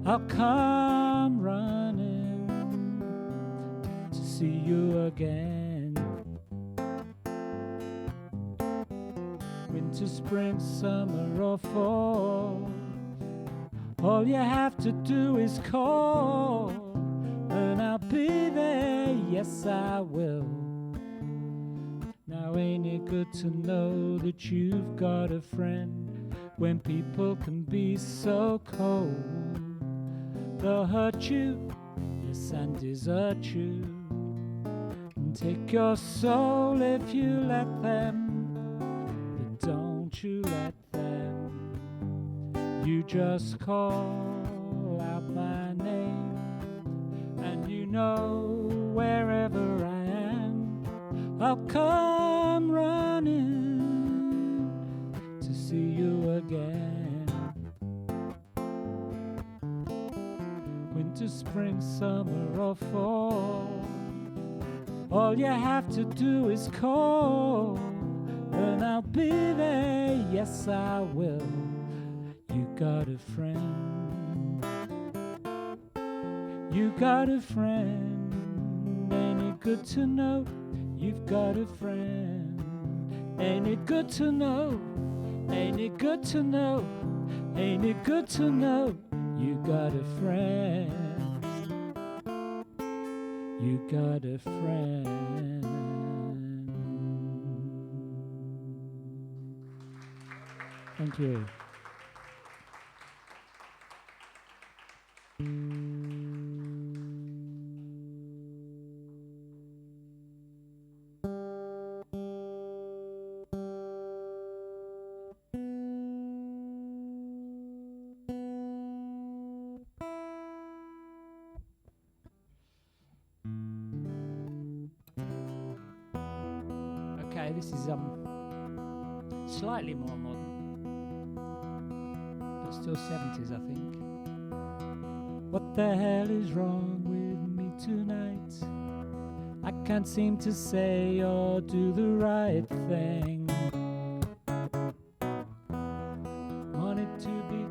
I'll come running to see you again. Winter, spring, summer or fall, all you have to do is call, and I'll be there, yes I will. Now ain't it good to know that you've got a friend when people can be so cold? They'll hurt you, yes, and desert you, and take your soul if you let them, but don't you let them. You just call out my name, and you know wherever I am, I'll come running to see you again. Winter, spring, summer or fall, all you have to do is call, and I'll be there, yes I will. You got a friend, you got a friend, ain't it good to know you've got a friend? Ain't it good to know, ain't it good to know, ain't it good to know you got a friend, you got a friend. Thank you. Okay, this is slightly more modern, but still 70s, I think. What the hell is wrong with me tonight? I can't seem to say or do the right thing. Wanted to be...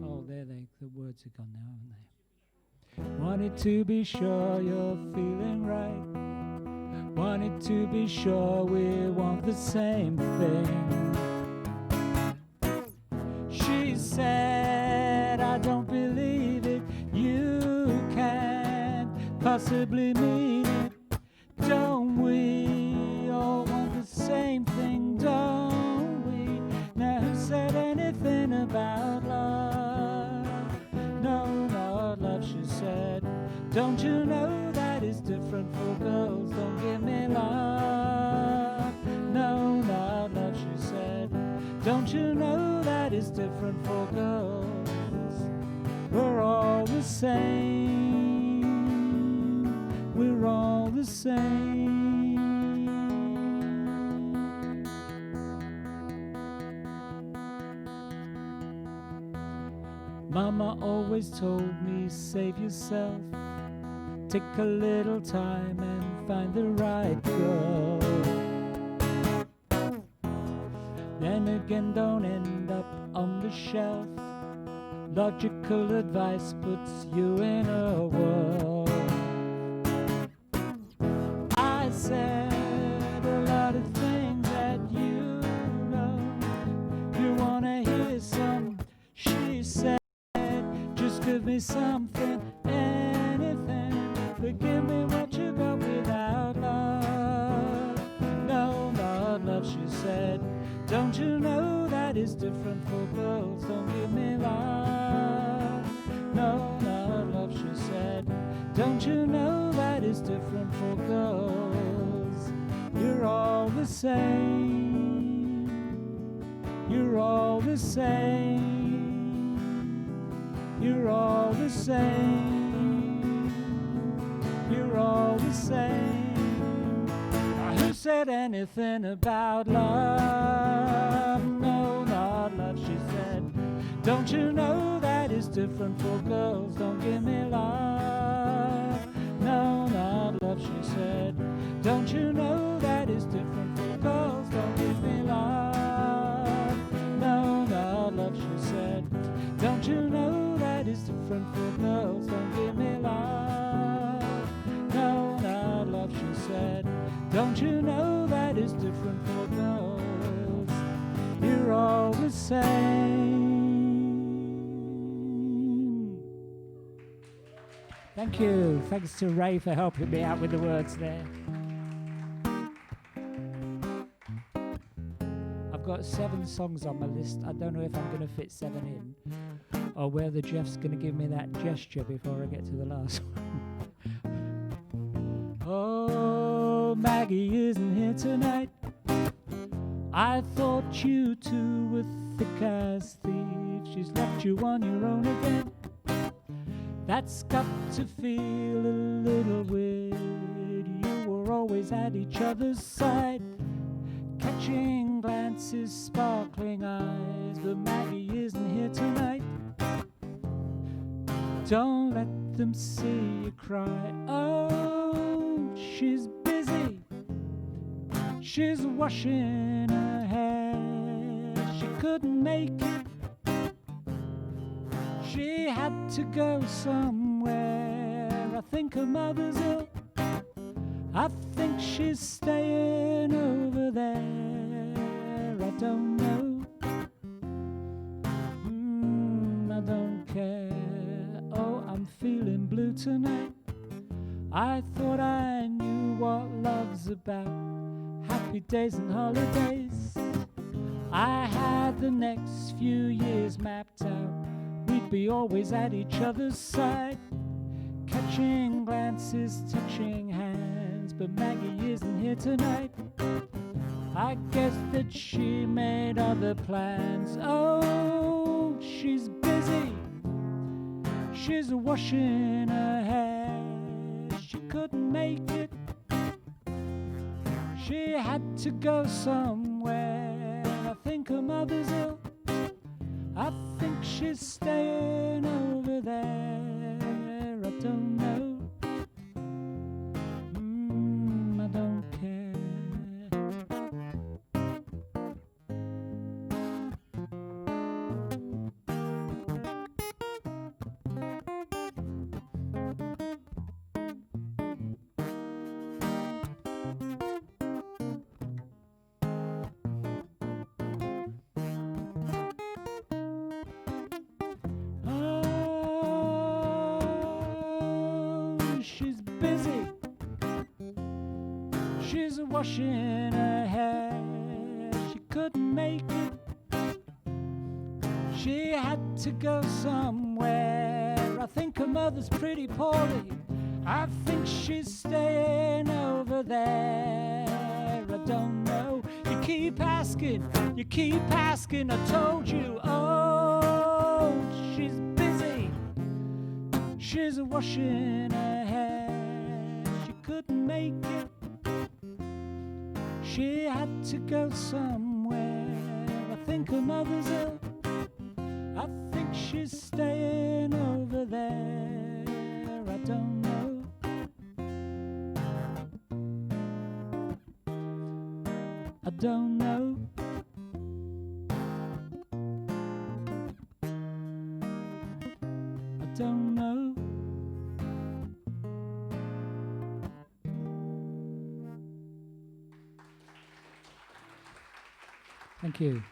Oh, the words are gone now, haven't they? Wanted to be sure you're feeling right. Wanted to be sure we want the same thing. She said, I don't believe it. You can't possibly mean it. Don't we all want the same thing, don't we? Now who said anything about love? No, not love, she said. Don't you know that is different for girls? Don't give me love. No, not love, she said. Don't you know that is different for girls? We're all the same. We're all the same. Mama always told me, save yourself. Take a little time and find the right girl. Then again, don't end up on the shelf. Logical advice puts you in a whirl. I said a lot of things that you know. You wanna hear some? She said, just give me something, anything, but give me what you got without love. No, not love, she said. Don't you know that is different for girls? Don't give me love. No, not love, she said. Don't you know that is different for girls? You're all the same. You're all the same. You're all the same. You're all the same. Who said anything about love? No, not love, she said. Don't you know that is different for girls? Don't give me love. No, not love, she said. Don't you know that is different for girls? Don't give me love. No, not love, she said. Don't you know that is different for girls? Don't give me love. No, not love, she said. Don't you know that is different for girls? You're all the same. Thank you. Thanks to Ray for helping me out with the words there. I've got 7 songs on my list. I don't know if I'm going to fit 7 in, or whether Jeff's going to give me that gesture before I get to the last one. Oh, Maggie isn't here tonight. I thought you two were thick as thieves. She's left you on your own again. That's got to feel a little weird. You were always at each other's side, catching glances, sparkling eyes. But Maggie isn't here tonight. Don't let them see you cry. Oh, she's busy. She's washing her hair. She couldn't make it. She had to go somewhere. I think her mother's ill. I think she's staying over there. I don't know. I don't care. Oh, I'm feeling blue tonight. I thought I knew what love's about. Happy days and holidays. I had the next few years mapped out. We'd be always at each other's side, catching glances, touching hands. But Maggie isn't here tonight. I guess that she made other plans. Oh, she's busy. She's washing her hair. She couldn't make it. She had to go somewhere. I think her mother's ill. I think she's staying over there. I don't know. I don't care. She's busy. She's washing her hair. She couldn't make it. She had to go somewhere. I think her mother's pretty poorly. I think she's staying over there. I don't know. You keep asking. I told you. Oh, she's busy. She's washing her hair. She couldn't make it. She had to go somewhere. I think her mother's ill. I think she's staying over there. I don't know. I don't know. I don't know. Thank you.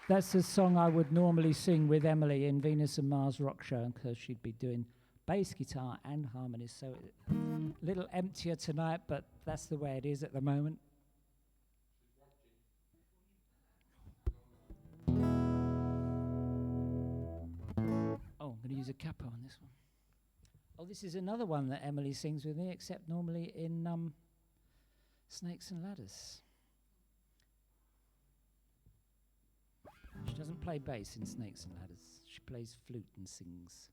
That's the song I would normally sing with Emily in Venus and Mars Rock Show, because she'd be doing bass guitar and harmonies. So a little emptier tonight, but that's the way it is at the moment. Oh, I'm going to use a capo on this one. Oh, this is another one that Emily sings with me, except normally in Snakes and Ladders. She doesn't play bass in Snakes and Ladders. She plays flute and sings.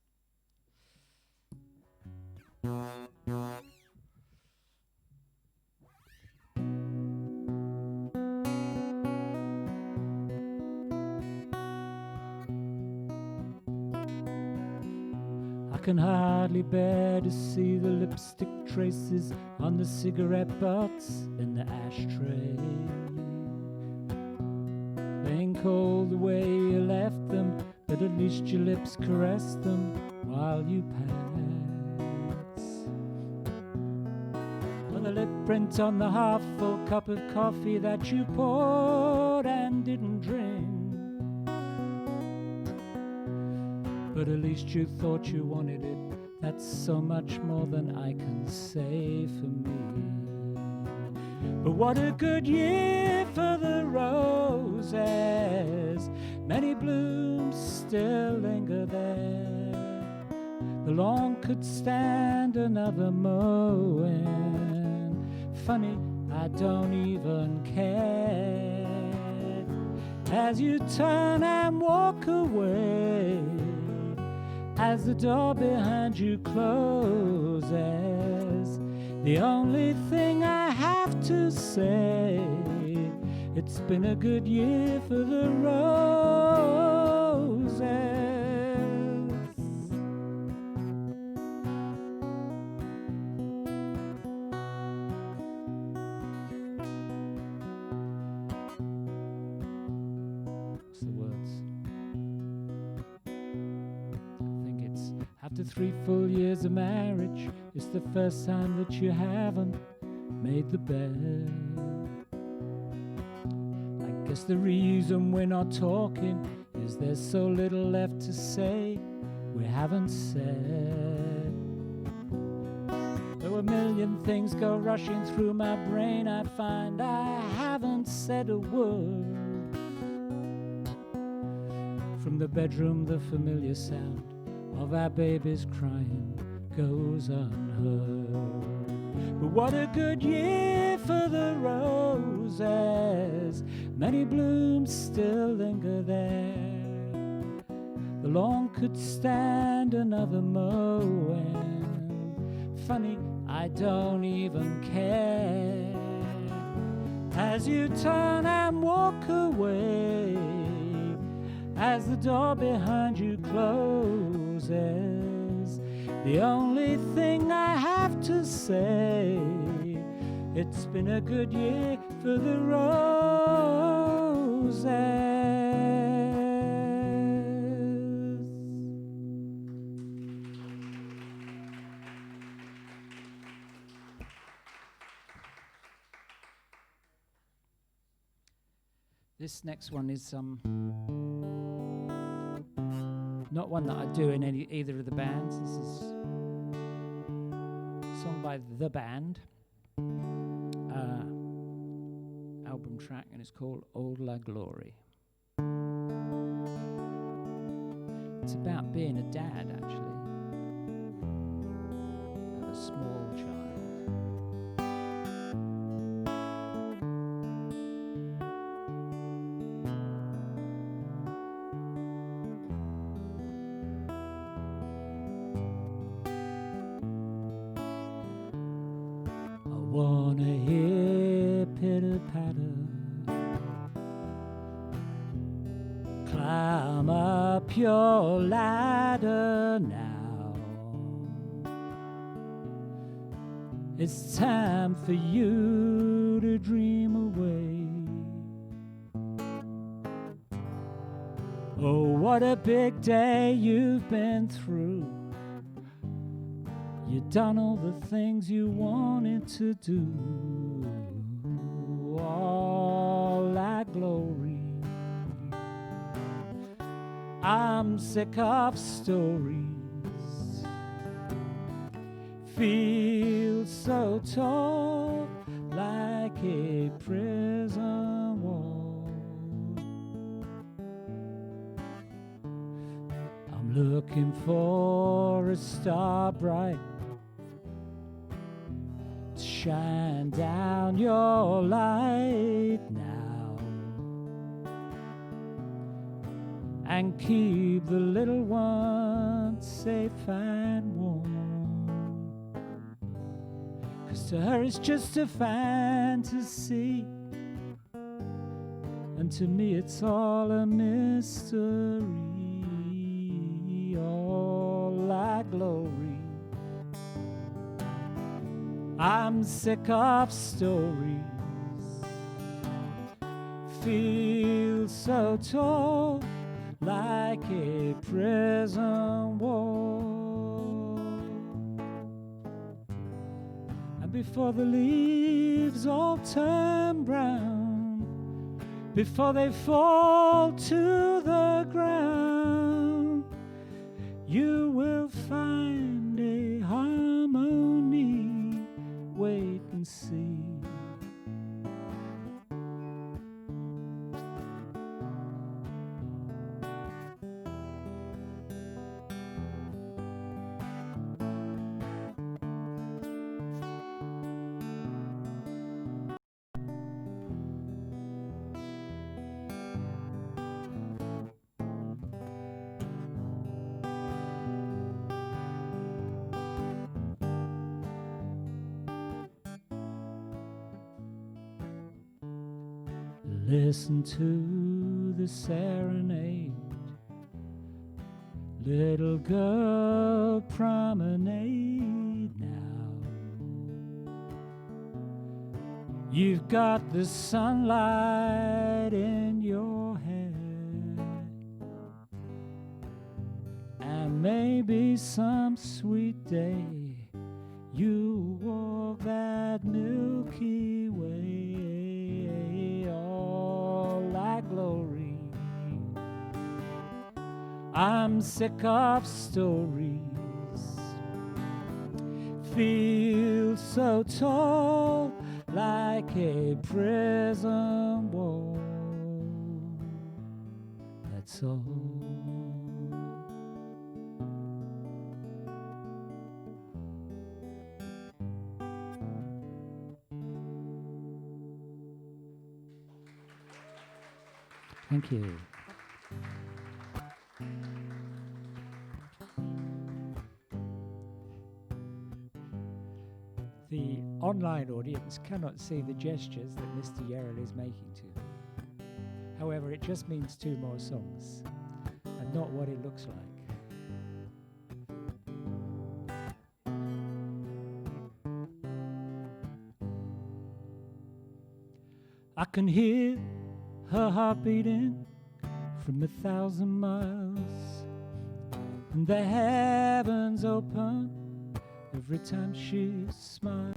I can hardly bear to see the lipstick traces on the cigarette butts in the ashtray. They ain't cold the way you left them, but at least your lips caress them while you pass. Or the lip print on the half-full cup of coffee that you poured and didn't drink. But at least you thought you wanted it. That's so much more than I can say for me. But what a good year for the roses. Many blooms still linger there. The lawn could stand another mowing. Funny, I don't even care. As you turn and walk away, as the door behind you closes, the only thing I have to say, it's been a good year for the roses. What's the words? After 3 full years of marriage, it's the first time that you haven't made the bed. I guess the reason we're not talking is there's so little left to say we haven't said. Though a million things go rushing through my brain, I find I haven't said a word. From the bedroom, the familiar sound of our babies crying goes unheard. But what a good year for the roses. Many blooms still linger there. The lawn could stand another mowing. Funny, I don't even care. as you turn and walk away, as the door behind you closes. The only thing I have to say, it's been a good year for the roses. This next one is not one that I do in either of the bands. This is a song by The Band, album track, and it's called Old La Glory. It's about being a dad, actually, of a small child. Wanna hear pitter-patter, climb up your ladder now. It's time for you to dream away. Oh, what a big day you've been through. You've done all the things you wanted to do. All that glory. I'm sick of stories. Feel so tall, like a prison wall. I'm looking for a star bright, shine down your light now, and keep the little ones safe and warm. 'Cause to her it's just a fantasy, and to me it's all a mystery. All like glory. I'm sick of stories. Feel so tall, like a prison wall. And before the leaves all turn brown, before they fall to the ground, you will find a harmony. Wait and see. Listen to the serenade, little girl, promenade now. You've got the sunlight in your hair, and maybe some sweet day you walk that Milky Way, all like glory. I'm sick of stories. Feel so tall, like a prison wall. That's all. Thank you. The online audience cannot see the gestures that Mr. Yerrill is making to them. However, it just means 2 more songs, and not what it looks like. I can hear her heart beating from 1,000 miles, and the heavens open every time she smiles.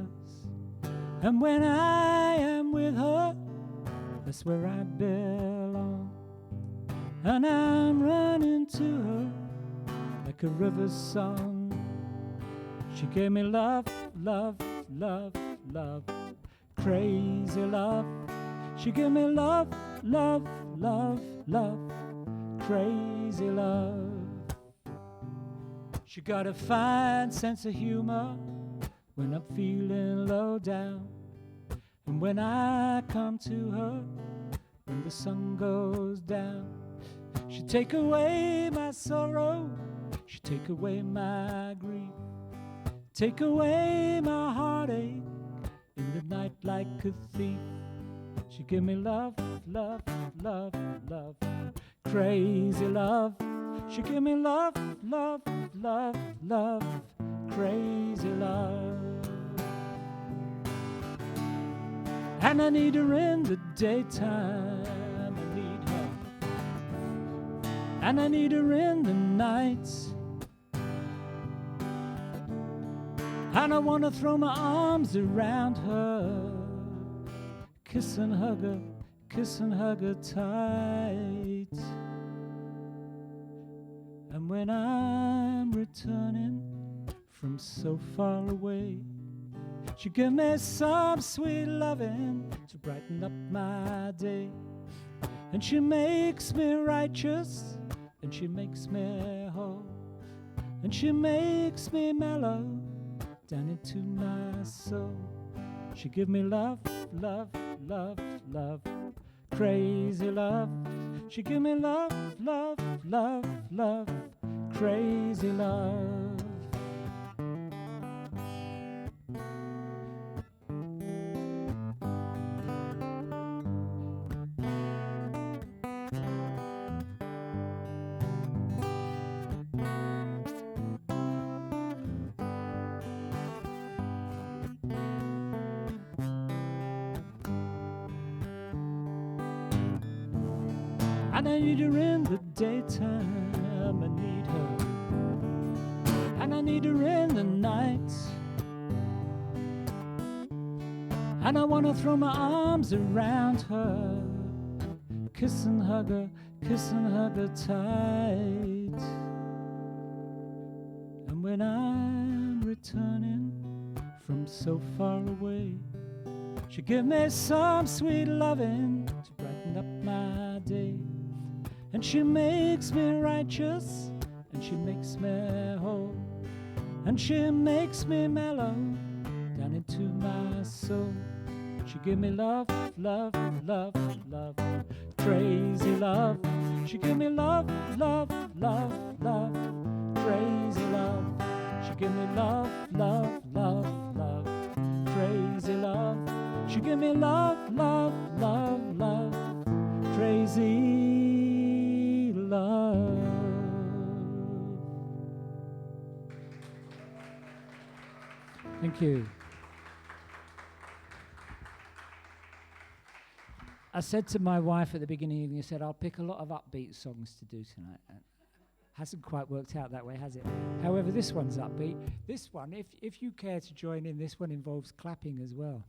And when I am with her, that's where I belong. And I'm running to her like a river song. She gave me love, love, love, love, crazy love. She gave me love, love, love, love, crazy love. She got a fine sense of humor when I'm feeling low down. And when I come to her, when the sun goes down, she take away my sorrow, she take away my grief, take away my heartache in the night like a thief. She give me love, love, love, love, crazy love. She give me love, love, love, love, crazy love. And I need her in the daytime, I need her. And I need her in the nights. And I want to throw my arms around her, kiss and hug her tight. And when I'm returning from so far away, she give me some sweet loving to brighten up my day. And she makes me righteous, and she makes me whole, and she makes me mellow down into my soul. She give me love, love, love, love, crazy love. She give me love, love, love, love, crazy love. And I need her in the daytime, I need her. And I need her in the night. And I want to throw my arms around her, kiss and hug her tight. And when I'm returning from so far away, she give me some sweet loving to brighten up my day. And she makes me righteous, and she makes me whole, and she makes me mellow down into my soul. She give me love, love, love, love, crazy love. She give me love, love, love, love, crazy love. She give me love, love, love, love, crazy love. She give me love, love, love, love, crazy love. Thank you. I said to my wife at the beginning, I said, I'll pick a lot of upbeat songs to do tonight. Hasn't quite worked out that way, has it? However, this one's upbeat. This one, if you care to join in, this one involves clapping as well.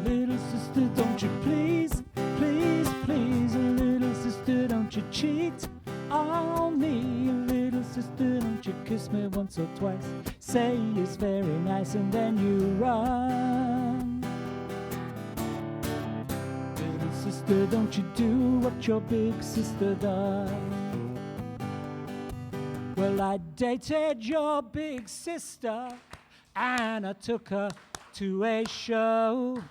Little sister, don't you please, please, please, little sister, don't you cheat on me. Little sister, don't you kiss me once or twice, say it's very nice and then you run. Little sister, sister, don't you do what your big sister does. Well, I dated your big sister and I took her to a show.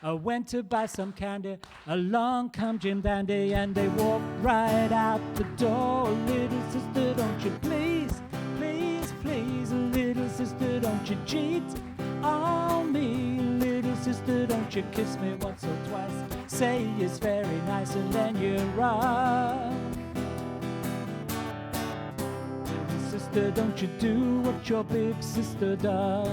I went to buy some candy, along come Jim Dandy, and they walked right out the door. Little sister, don't you please, please, please, little sister, don't you cheat on me. Little sister, don't you kiss me once or twice, say it's very nice and then you run. Little sister, don't you do what your big sister does.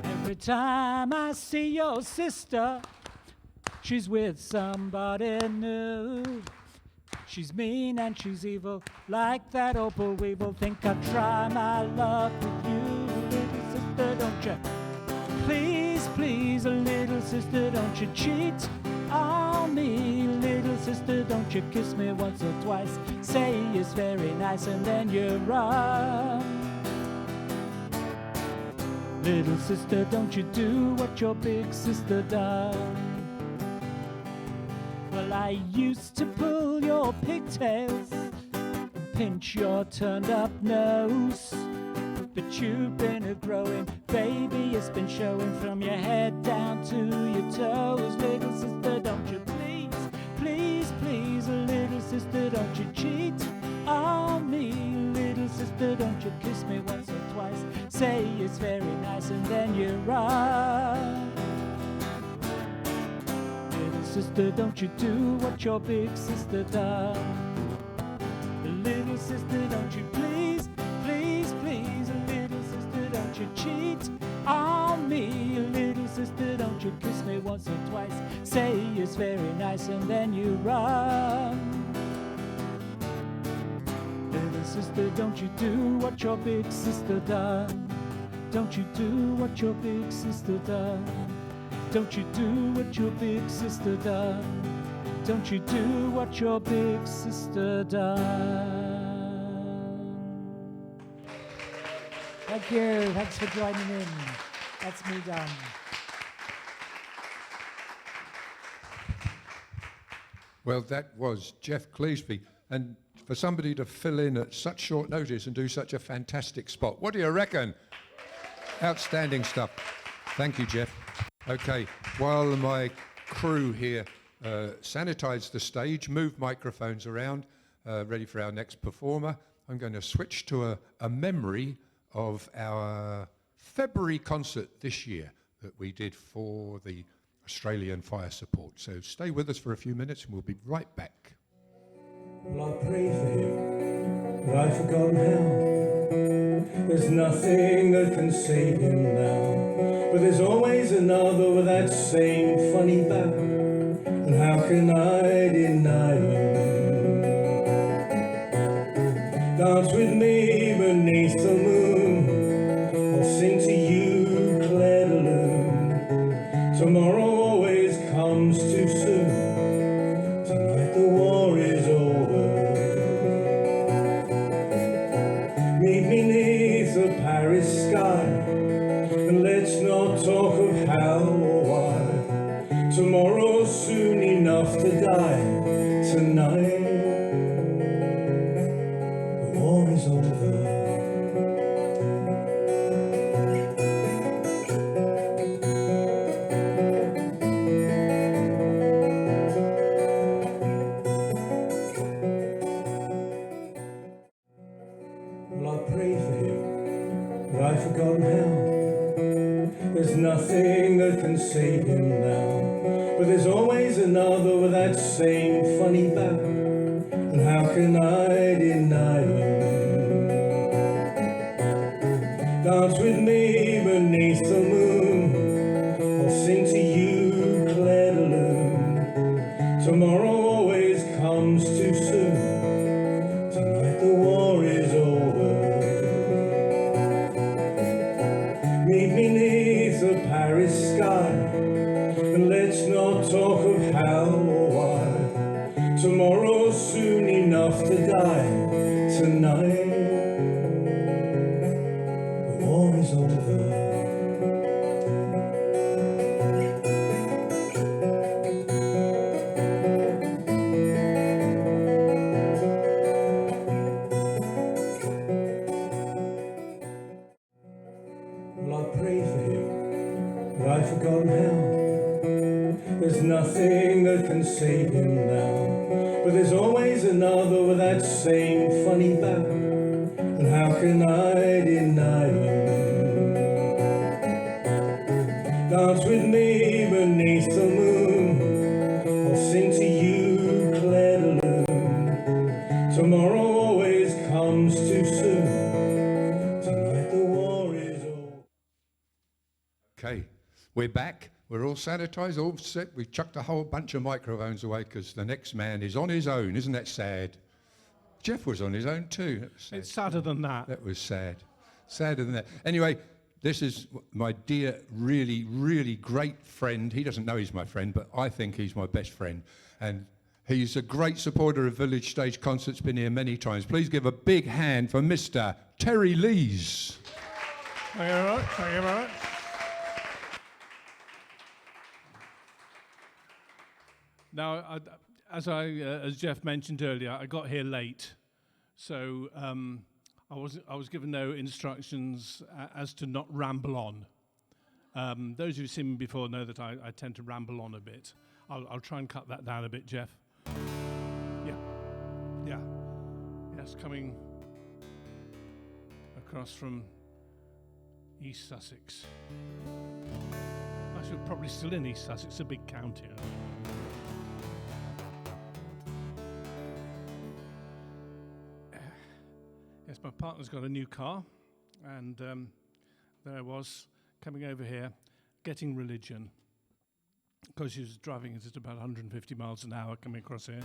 Every time I see your sister, she's with somebody new. She's mean and she's evil, like that opal weevil. Think I'd try my luck with you. Little sister, don't you please, please, little sister, don't you cheat on me. Little sister, don't you kiss me once or twice, say it's very nice and then you run. Little sister, don't you do what your big sister does. Well, I used to pull your pigtails and pinch your turned up nose, but you've been a growing baby, it's been showing from your head down to your toes. Little sister, don't you please, please, please, little sister, don't you cheat on me. Little sister, don't you kiss me once or twice, say it's very nice and then you run. Little sister, don't you do what your big sister does. Little sister, don't you please, please, please, little sister, don't you cheat on me. Little sister, don't you kiss me once or twice, say it's very nice and then you run. Little sister, don't you do what your big sister does. Don't you do what your big sister does. Don't you do what your big sister does. Don't you do what your big sister does. Thank you. Thanks for joining in. That's me done. Well, that was Jeff Cleesby. And for somebody to fill in at such short notice and do such a fantastic spot, what do you reckon? Outstanding stuff. Thank you, Jeff. Okay, while my crew here sanitize the stage, move microphones around, ready for our next performer, I'm going to switch to a memory of our February concert this year that we did for the Australian Fire Support. So stay with us for a few minutes and we'll be right back. Well, I prayed for him, but I've forgotten how. There's nothing that can save him now, but there's always another with that same funny bow. And how can I deny him? Dance with me beneath the moon, I'll sing to you, Claire de Lune. Tomorrow always comes too soon. Tonight the war is over. Meet me beneath the Paris sky, and let's not talk of how or why. Tomorrow's soon enough to die. Tonight the war is over. I've forgotten how. There's nothing that can save him now, but there's always another with that same funny bow. And how can I deny him? Dance Tomorrow always comes too soon. Tonight the war is over. Meet me beneath the Paris sky, and let's not talk of how or why. Tomorrow's soon enough to die. Tonight the war is over. Well, I prayed for him, but I've forgotten how. There's nothing that can save him now, but there's always another with that same funny bow. And how can I deny him? Dance with me beneath the moon, I'll sing to you, Claire de Lune. Tomorrow always comes too soon. Tonight the war is over. Okay, we're back. We're all sanitised, all set. We've chucked a whole bunch of microphones away because the next man is on his own. Isn't that sad? Jeff was on his own too. That was sad. It's sadder than that. That was sad. Sadder than that. Anyway, this is my dear, really, really great friend. He doesn't know he's my friend, but I think he's my best friend. And he's a great supporter of Village Stage Concerts, been here many times. Please give a big hand for Mr. Terry Lees. Thank you very much. Thank you very much. Now, as Jeff mentioned earlier, I got here late, so I was given no instructions as to not ramble on. Those who've seen me before know that I tend to ramble on a bit. I'll try and cut that down a bit, Jeff. Yeah. Yes, coming across from East Sussex. Actually, probably still in East Sussex, a big county. Yes, my partner's got a new car, and there I was, coming over here, getting religion, because she was driving it at about 150 miles an hour coming across here,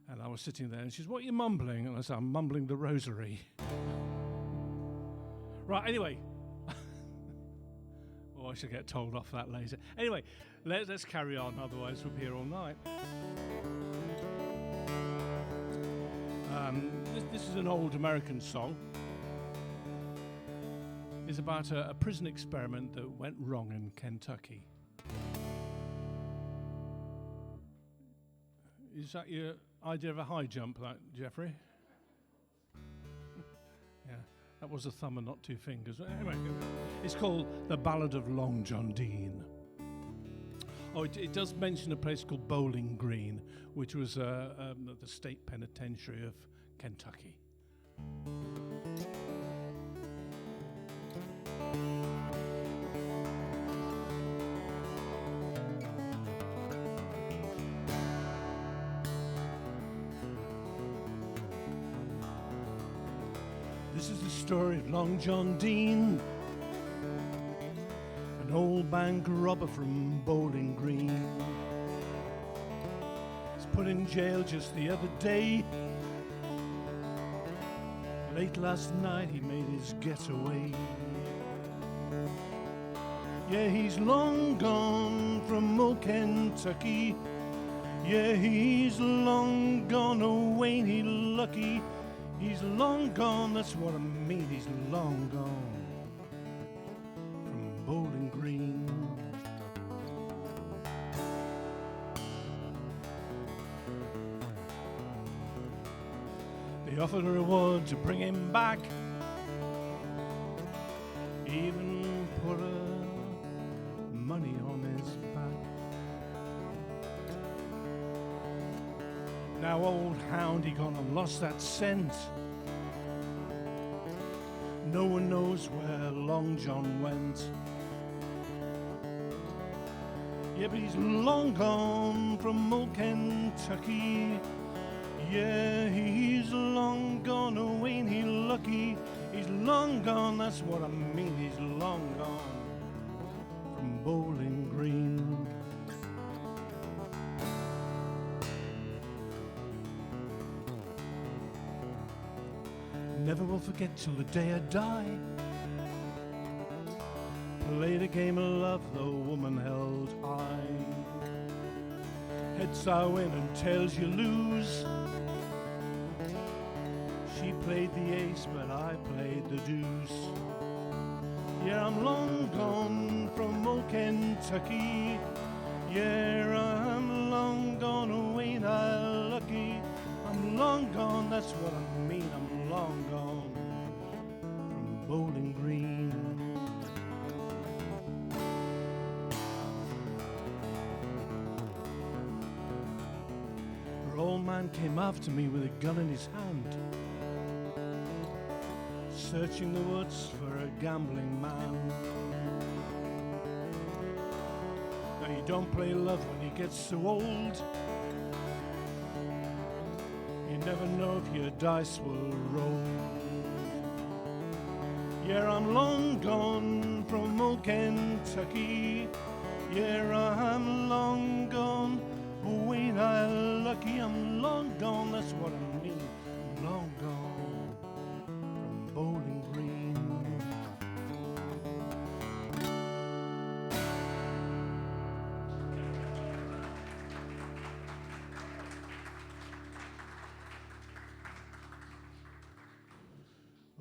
and I was sitting there, and she says, "What are you mumbling?" And I said, "I'm mumbling the rosary." Right, anyway. Oh, I should get told off that later. Anyway, let's carry on, otherwise we'll be here all night. This is an old American song. It's about a prison experiment that went wrong in Kentucky. Is that your idea of a high jump, that, Jeffrey? Yeah, that was a thumb and not two fingers. Anyway, it's called The Ballad of Long John Dean. Oh, it does mention a place called Bowling Green, which was the state penitentiary of Kentucky. This is the story of Long John Dean, an old bank robber from Bowling Green. He's put in jail just the other day. Late last night he made his getaway. Yeah, he's long gone from old Kentucky. Yeah, he's long gone, oh ain't he lucky. He's long gone, that's what I mean, he's long gone from Bowling Green. They offered a reward to bring him back, even put money on his back. Now old hound, he gone and lost that scent. No one knows where Long John went. Yeah, but he's long gone from old Kentucky. Yeah, he's long gone, oh ain't he lucky. He's long gone, that's what I mean, he's long gone from Bowling Green. never will forget till the day I die. Played a game of love, the woman held high. Heads I win and tails you lose. She played the ace, but I played the deuce. Yeah, I'm long gone from old Kentucky. Yeah, I'm long gone, oh, ain't I lucky? I'm long gone, that's what I mean, I'm long gone from Bowling Green. Her old man came after me with a gun in his hand, searching the woods for a gambling man. Now you don't play love when you get so old. You never know if your dice will roll. Yeah, I'm long gone from old Kentucky. Yeah, I'm long gone. Oh, ain't I lucky? I'm long gone, that's what I mean. I'm long gone from Bowling Green.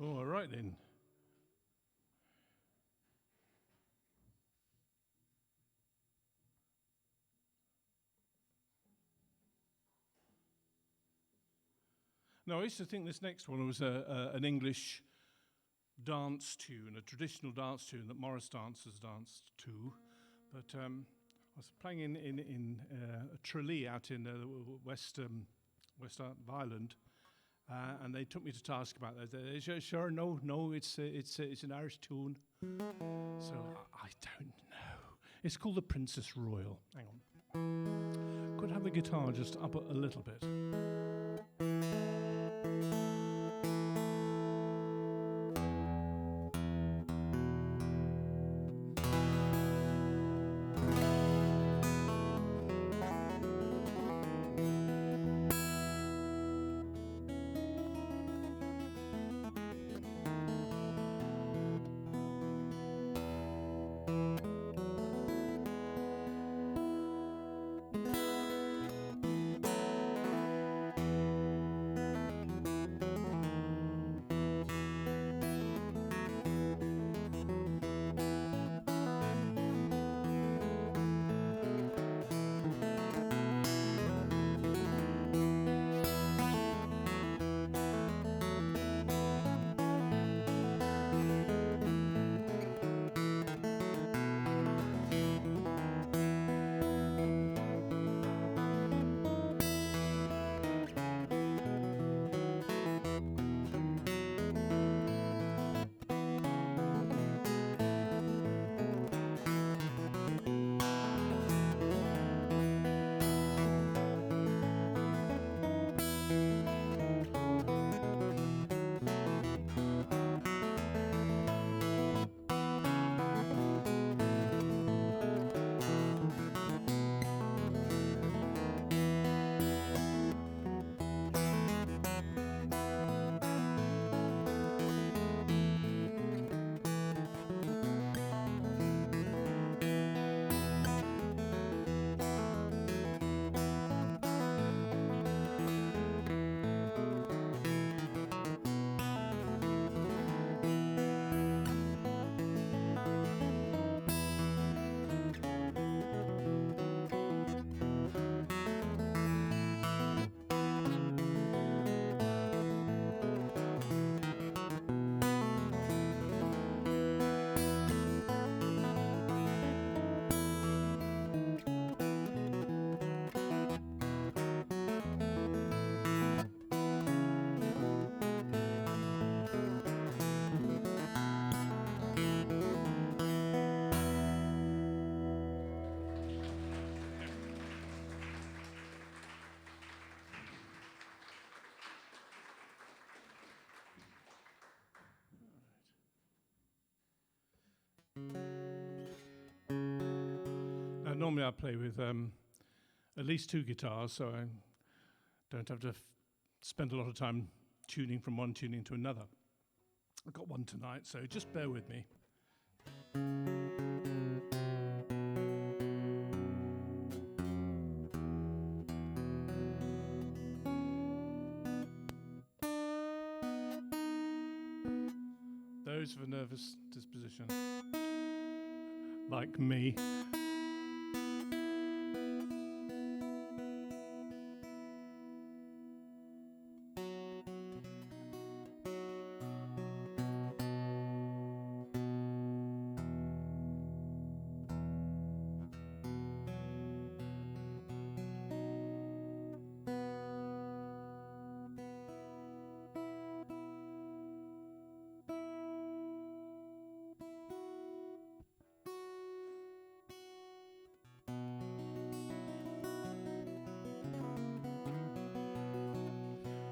Oh, all right then. Now, I used to think this next one was an English dance tune, a traditional dance tune that Morris dancers danced to. But I was playing in Tralee out in the west of Ireland, and they took me to task about that. They said, sure, no, it's an Irish tune. So I don't know. It's called the Princess Royal. Hang on. Could have the guitar just up a little bit. Normally I play with at least two guitars, so I don't have to spend a lot of time tuning from one tuning to another. I've got one tonight, so just bear with me. Those of a nervous disposition, like me.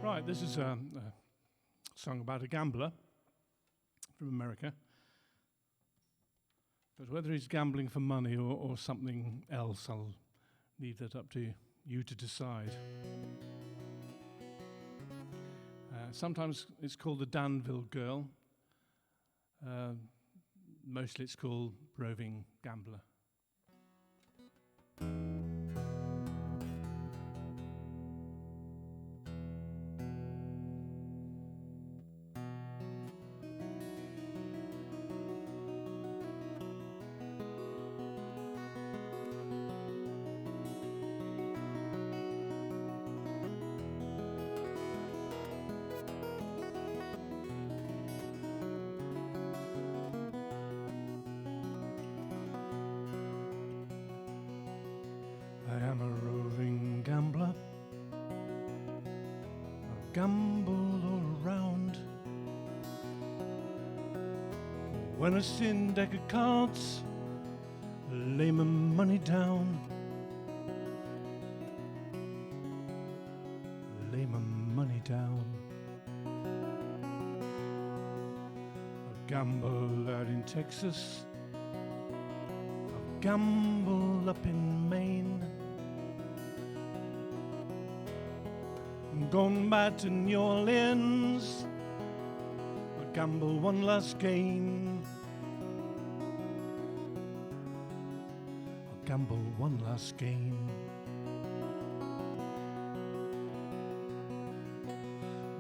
Right, this is a song about a gambler from America. But whether he's gambling for money or something else, I'll leave that up to you to decide. Sometimes it's called the Danville Girl. Mostly it's called Roving Gambler. I am a roving gambler. I gamble all around. When I see a deck of cards, I lay my money down. Lay my money down. I gamble out in Texas. I gamble up in Maine. I'm going back to New Orleans. I gamble one last game. I gamble one last game.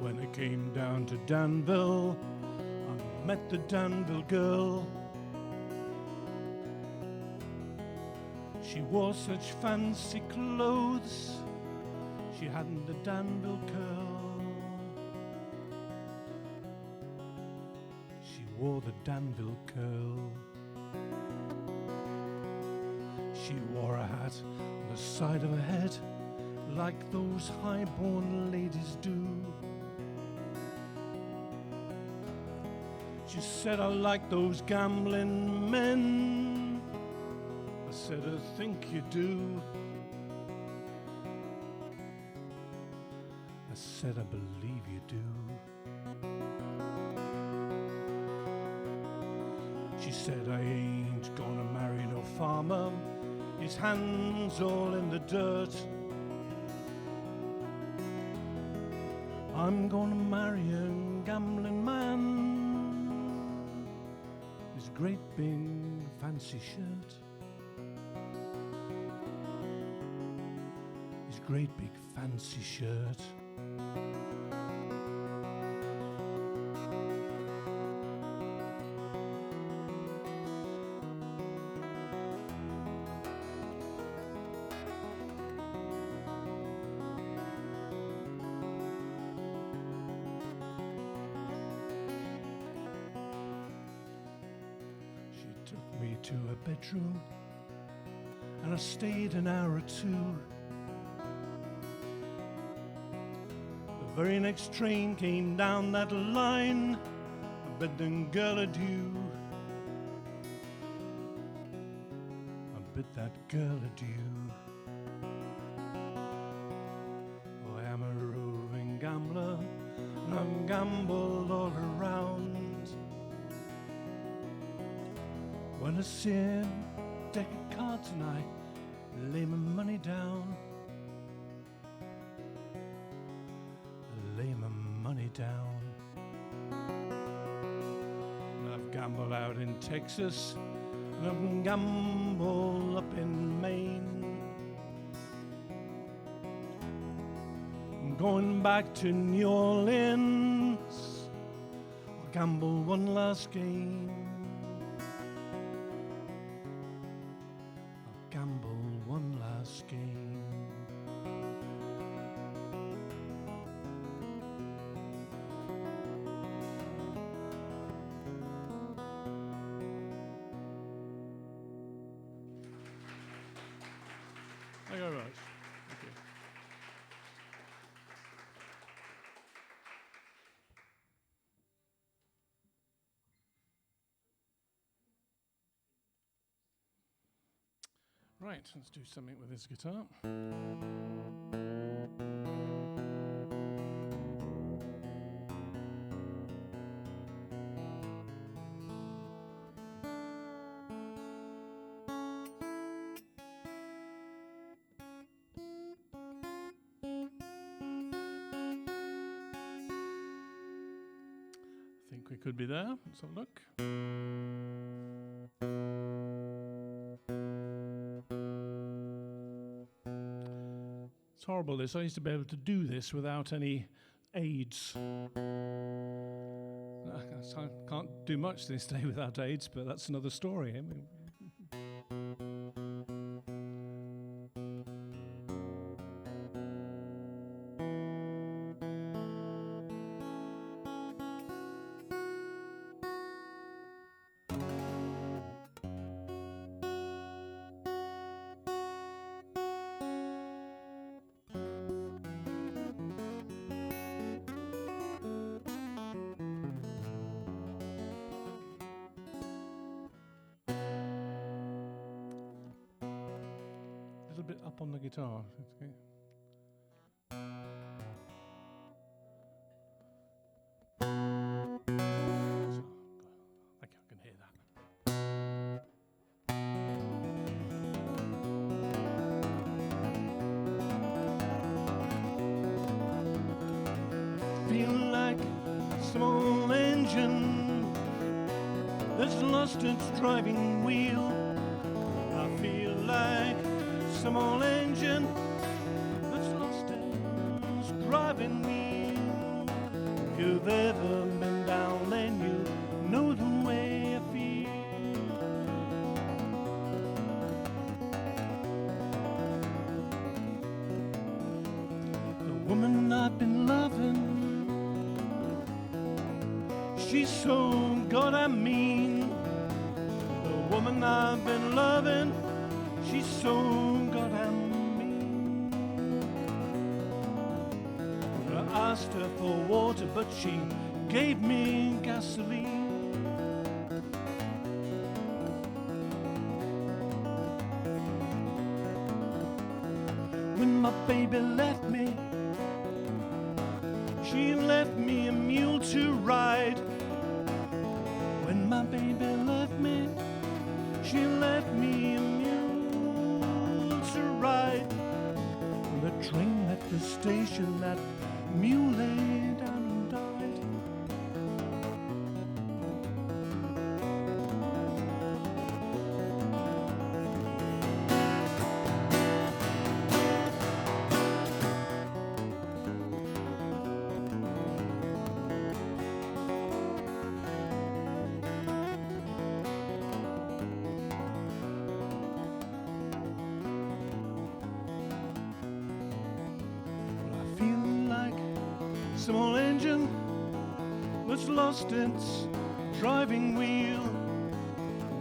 When I came down to Danville, I met the Danville girl. She wore such fancy clothes. She hadn't the Danville curl. She wore the Danville curl. She wore a hat on the side of her head, like those high-born ladies do. She said, I like those gambling men. I said, I think you do. I said, I believe you do. She said, I ain't gonna marry no farmer. His hands all in the dirt. I'm gonna marry a gambling man. His great big fancy shirt. His great big fancy shirt. To a bedroom, and I stayed an hour or two. The very next train came down that line. I bid the girl adieu. I bid that girl adieu. Oh, I am a roving gambler, and I've gambled all around. When I see a deck of cards and I lay my money down. I lay my money down. And I've gambled out in Texas, and I've gambled up in Maine. I'm going back to New Orleans. I'll gamble one last game. I'll gamble one last game. Thank you very much. Thank you. Right, let's do something with this guitar. I think we could be there. Let's have a look. It's horrible this. I used to be able to do this without any aids. I can't do much this day without aids, but that's another story. I mean, a little bit up on the guitar. Okay. So, I can hear that. Feel like a small engine that's lost its driving wheel. I feel like a small engine that's lost its driving wheel. If you've ever been down, then you know the way I feel. The woman I've been loving, she's so goddamn mean. The woman I've been loving, she's so goddamn mean. I asked her for water, but she gave me gasoline. When my baby left me, she left me a mule to ride. When my baby left me, she left me a mule to ride. When the train at the station, that mule lay down and died. Small engine that's lost its driving wheel.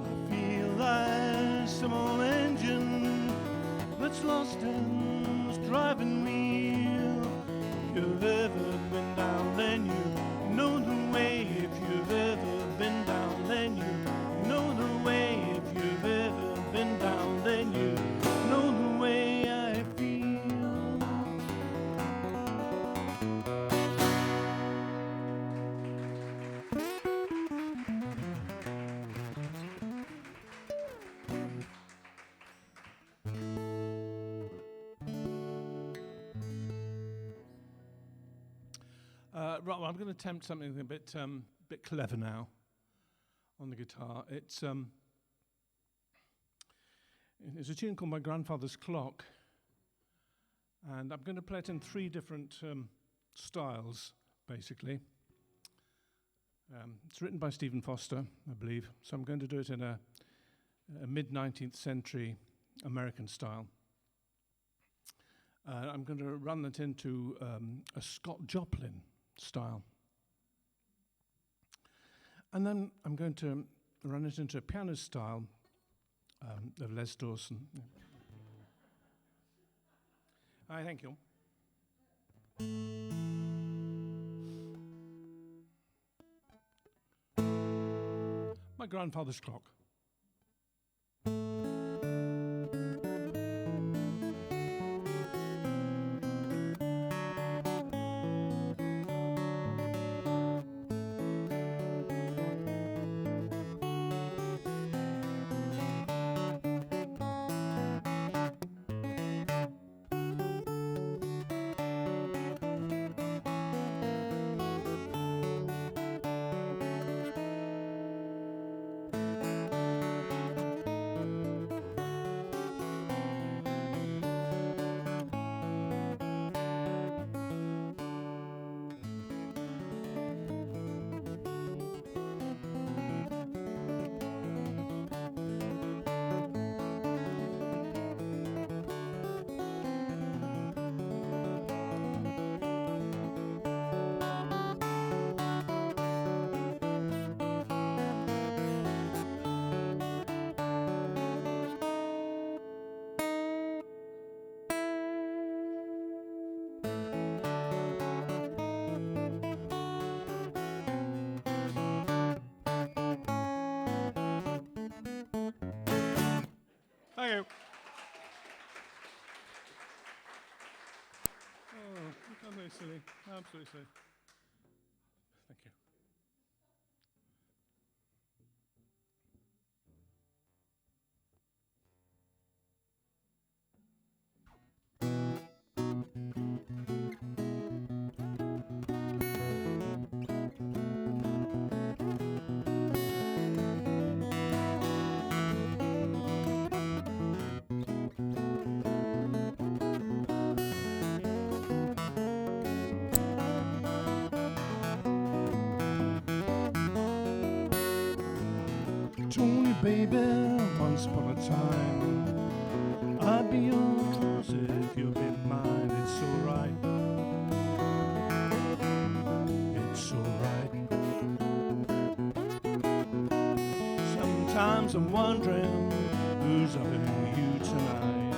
I feel like small engine that's lost its driving wheel. If you've ever been down, then you know the way. If you've ever been down, then you know the way. If you've ever been down, then you know the way I feel. right, well, I'm going to attempt something a bit clever now on the guitar. It's a tune called My Grandfather's Clock, and I'm going to play it in 3 different styles, basically. It's written by Stephen Foster, I believe, so I'm going to do it in a mid-19th century American style. I'm going to run that into a Scott Joplin style. And then I'm going to run it into a piano style of Les Dawson. Hi, thank you. My Grandfather's Clock. Thank you. Oh, absolutely silly. Absolutely silly. Thank you. Tony, baby, once upon a time, I'd be yours if you'd been mine. It's alright. It's alright. Sometimes I'm wondering who's loving you tonight.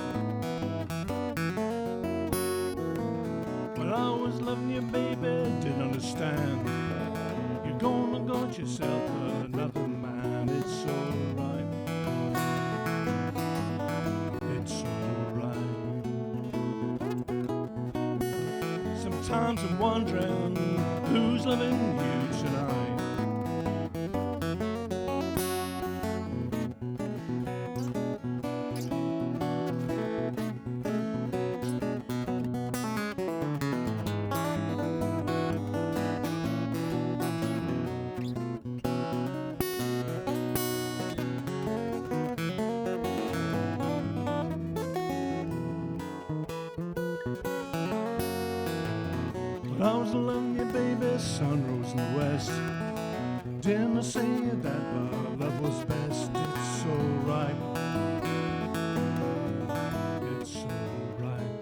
When I was loving you, baby, didn't understand. You're gonna got yourself another man. It's alright. It's alright. Sometimes I'm wondering who's loving you tonight. When I was loving you, baby, sun rose in the west. Didn't I say that our love was best? It's alright. It's alright.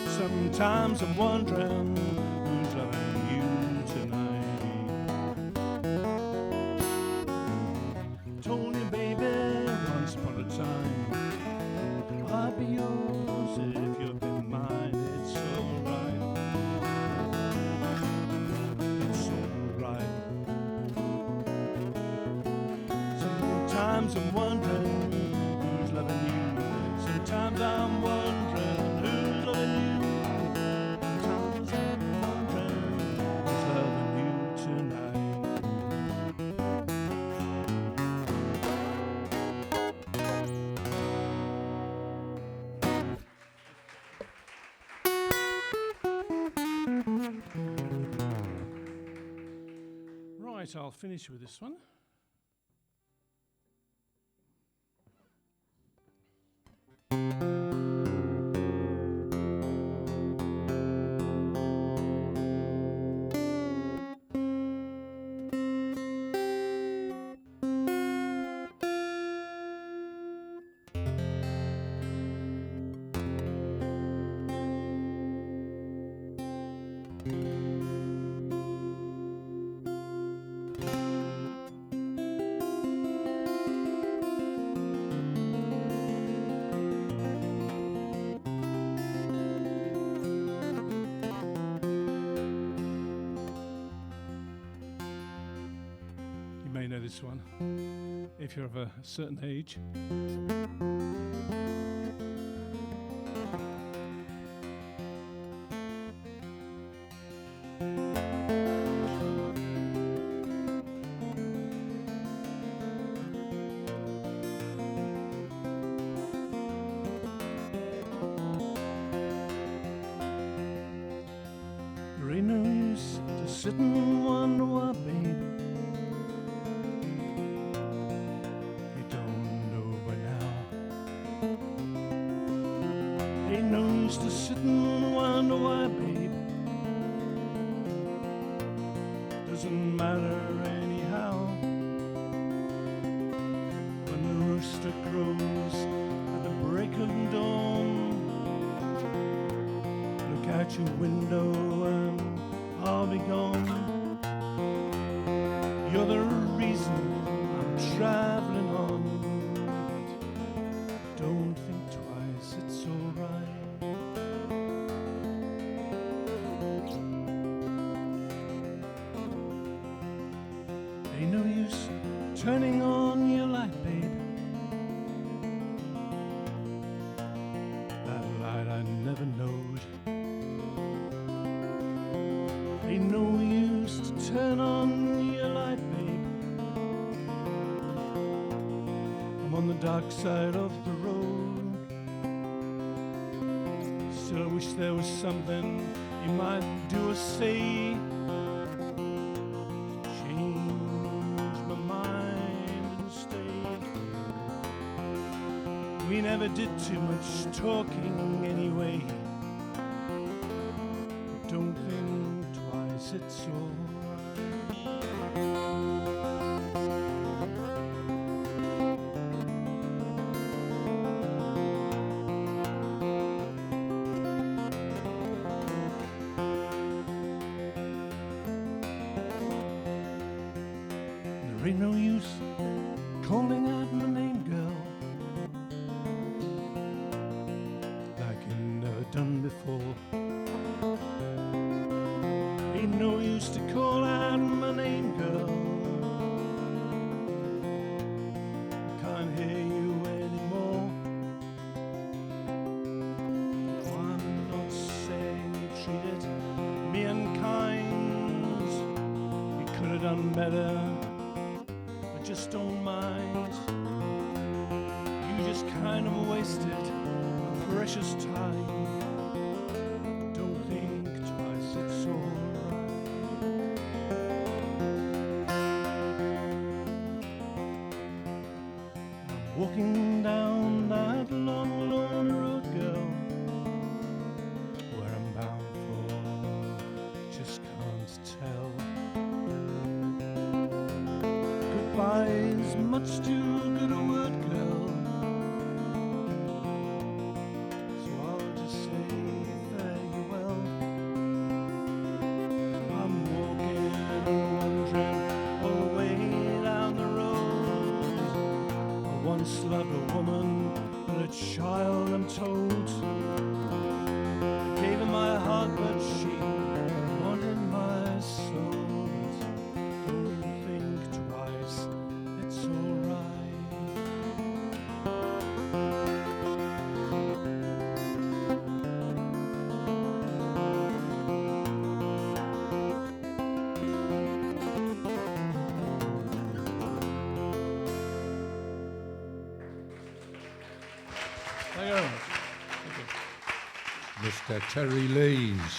Sometimes I'm wondering who's loving you tonight. Told you, baby, once upon a time, I'd be yours if you'd been mine. It's alright. It's alright. Sometimes I'm wondering who's loving you. Sometimes I'm wondering who's loving you. Sometimes I'm wondering who's loving you tonight. Right, I'll finish with this one. You may know this one if you're of a certain age. There ain't no use to sit and wonder why, babe. You don't know by now. Ain't no use to sit and wonder why, babe. Doesn't matter anyhow. When the rooster crows at the break of dawn, look out your window and I'll be gone. You're the reason I'm traveling on. Don't think twice, it's alright. Ain't no use turning on your light, babe. That light I never knowed. Ain't no use to turn on your light, babe. I'm on the dark side of the road. Still I wish there was something you might do or say to change my mind and stay. We never did too much talking anyway. Don't think twice, it's alright. There ain't no use calling out my name, girl, like you never done before. Ain't no use to call out my name, girl. I can't hear you anymore. No, I'm not saying you treated me unkind. You could have done better. Just don't mind. You just kind of wasted precious time. Don't think twice, it's alright. I'm walking down that long, lonely road, girl, where I'm bound for, just can't tell. Goodbye's much too good a word, girl, so I'll just say fare you well. I'm walking and wandering all the way down the road. I once loved a woman and a child, I'm told. I gave her my heart, but she wanted my soul. Don't think twice, it's alright. Thank you very much. Thank you. Mr. Terry Lees.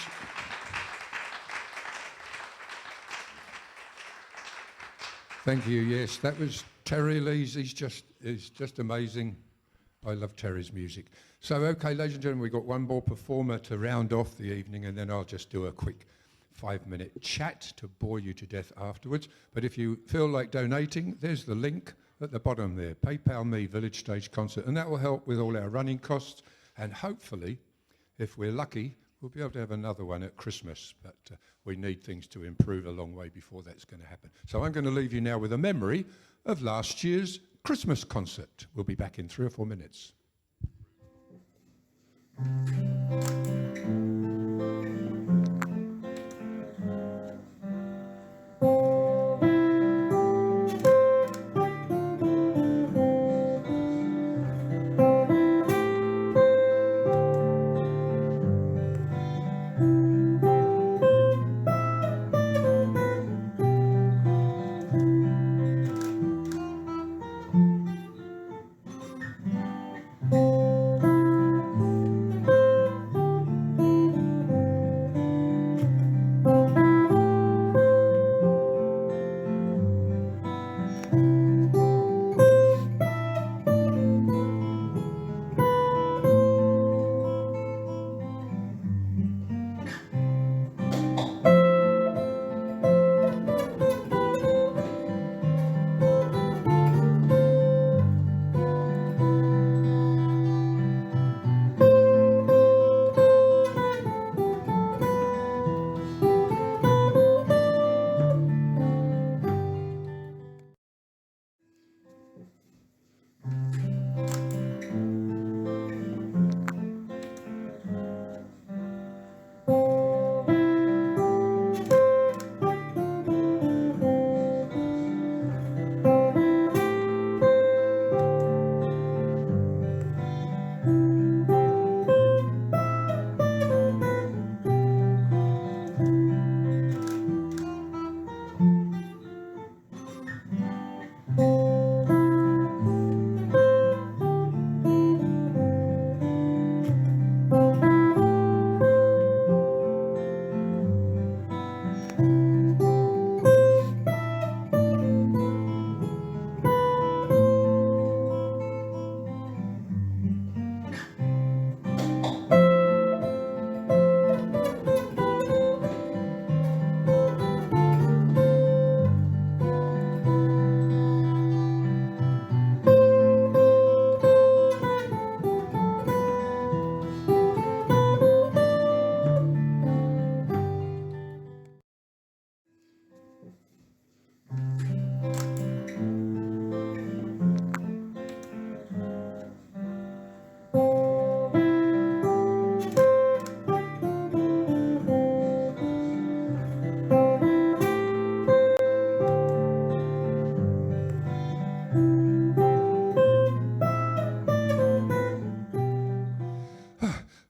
Thank you. Yes, that was Terry Lees. He's just amazing. I love Terry's music. So, okay, ladies and gentlemen, we've got one more performer to round off the evening, and then I'll just do a quick 5-minute chat to bore you to death afterwards. But if you feel like donating, there's the link at the bottom there. PayPal me Village Stage Concert, and that will help with all our running costs. And hopefully, if we're lucky, we'll be able to have another one at Christmas. But we need things to improve a long way before that's going to happen. So I'm going to leave you now with a memory of last year's Christmas concert. We'll be back in 3 or 4 minutes.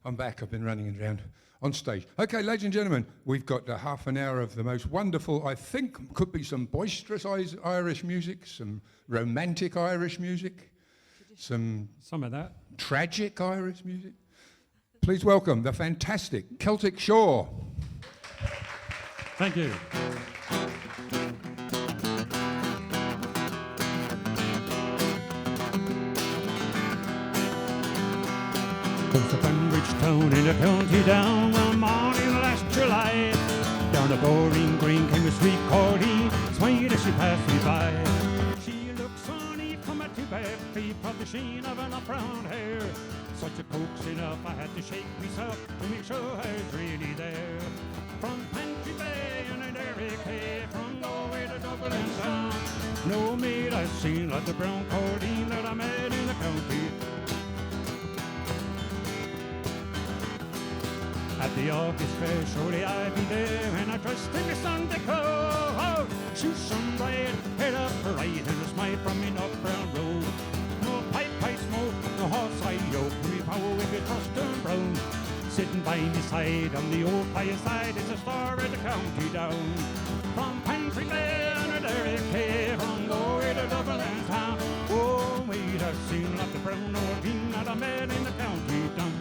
I'm back. I've been running around on stage. Okay, ladies and gentlemen, we've got half an hour of the most wonderful, I think, could be some boisterous Irish music, some romantic Irish music, some of that. Tragic Irish music. Please welcome the fantastic Celtic Shore. Thank you. There's a Bunbridge town in the county down one morning last July. Down the boring green came a sweet Cordy, smiled as she passed me by. She looked sunny from her two bare feet, brought the sheen of an up-round hair. Such a coaxing up, I had to shake myself to make sure I was really there. From Pantry Bay and Derrick Hay, from Galway to Dublin town, no maid I've seen like the brown Cordine that I met in the county. At the August fair, surely I'd be there, and I dressed in my Sunday coat. Shoes sun bright, head up right, and a smile from me up Brown Road. No pipe I smoke, no horse I yoke, me power with a trust and brown. Sitting by me side on the old fireside is a star of the county down. From Pantry Bay and Derrick Hay, from Galway to Dublin town. Oh, wait, I've seen like the brown old bean that I met in the county down.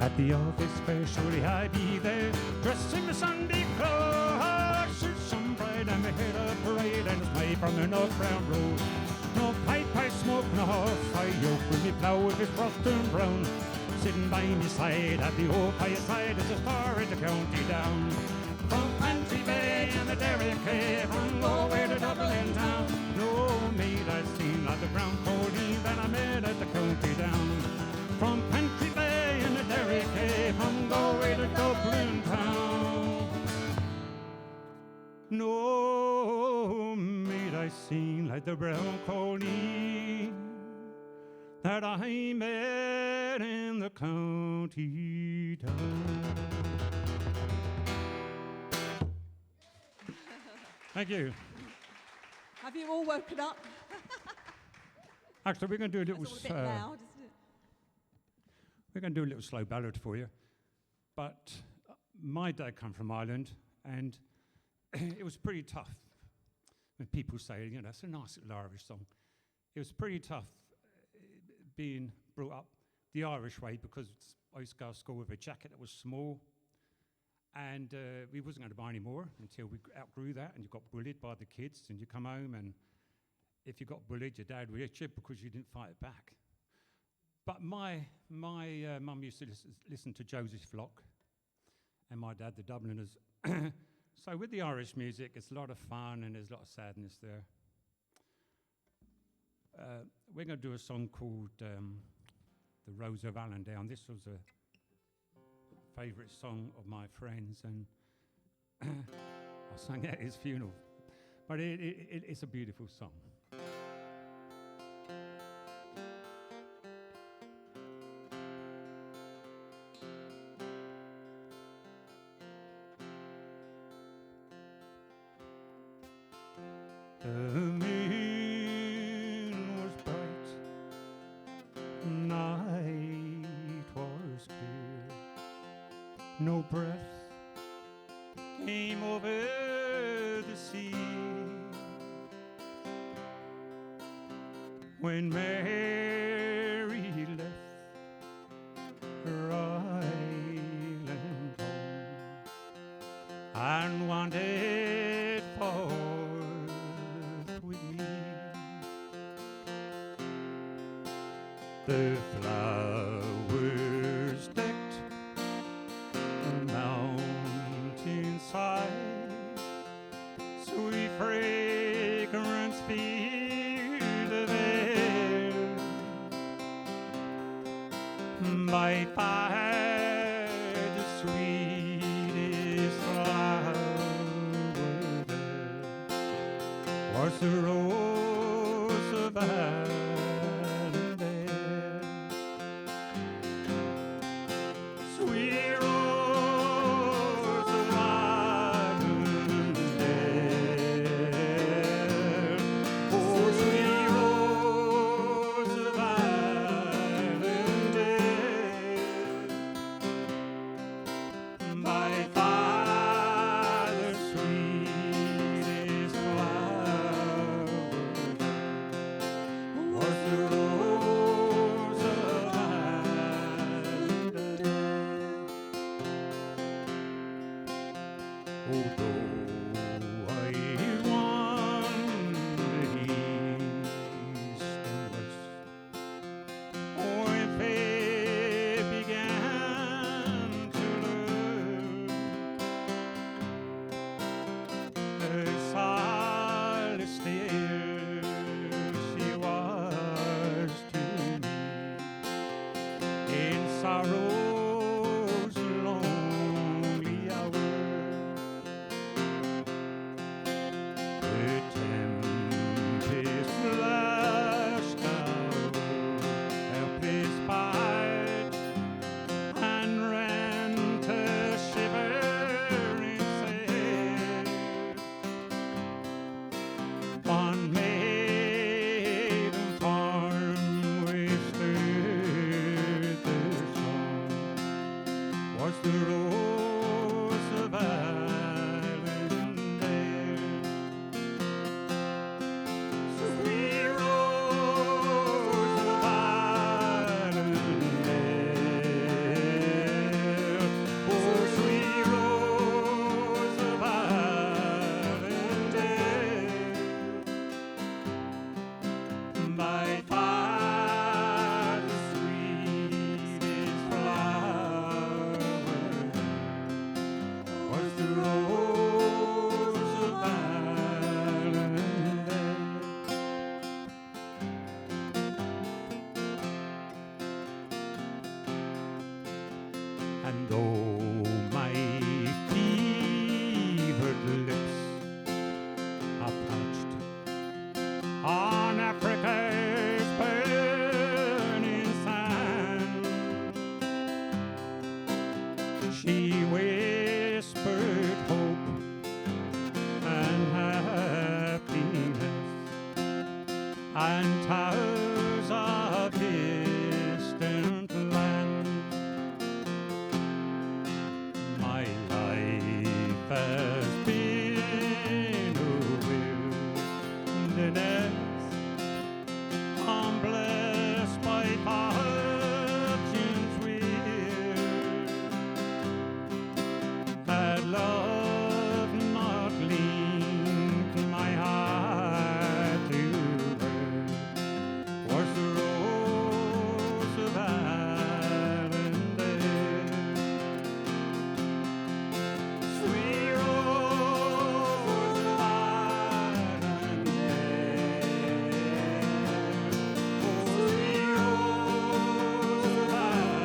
At the office fair, surely I'd be there, dressing the Sunday clothes. Shoot some pride and the head of parade, and it's made from the North Brown Road. No pipe I smoke, no horse I yoke, with me plough if it's frost and brown. Sitting by me side at the old fireside, it's a star in the county down. From Pantry Bay and the Derry Cave, from Galway to Dublin town. No maid I've seen like the brown Colleen that I met at the county down. From Pantry Bay and the Derry Cave, from Galway to Dublin town. No maid I've seen like the brown Colleen that I met in the county town. Thank you. Have you all woken up? Actually, we're going to do a little. It's all a bit loud, isn't it? We're going to do a little slow ballad for you. But my dad come from Ireland, and it was pretty tough. When people say, you know, that's a nice little Irish song. It was pretty tough being brought up the Irish way, because I used to go to school with a jacket that was small, and we wasn't going to buy any more until we outgrew that, and you got bullied by the kids, and you come home, and if you got bullied, your dad would hit you because you didn't fight it back. But my mum used to listen to Joseph Flock, and my dad, the Dubliners. So with the Irish music, it's a lot of fun, and there's a lot of sadness there. We're going to do a song called The Rose of Allendown. This was a favourite song of my friends, and I sang it at his funeral. But it's a beautiful song. The moon was bright, night was clear, no breath came over the sea. When Mary left her island home and wandered forth with me, the flowers decked the mountainside, sweet fragrance filled the air. By far the sweetest flower there was the rose of Allendown. Sweet rose of Allendown, oh sweet rose of Allendown, by far the sweetest flower. and towers of distant land. My life has been a wilderness, I'm blessed by fortune's will, that love not linked my heart to her, was the rose of Arundel. Sweet rose of Arundel, oh sweet rose of Arundel,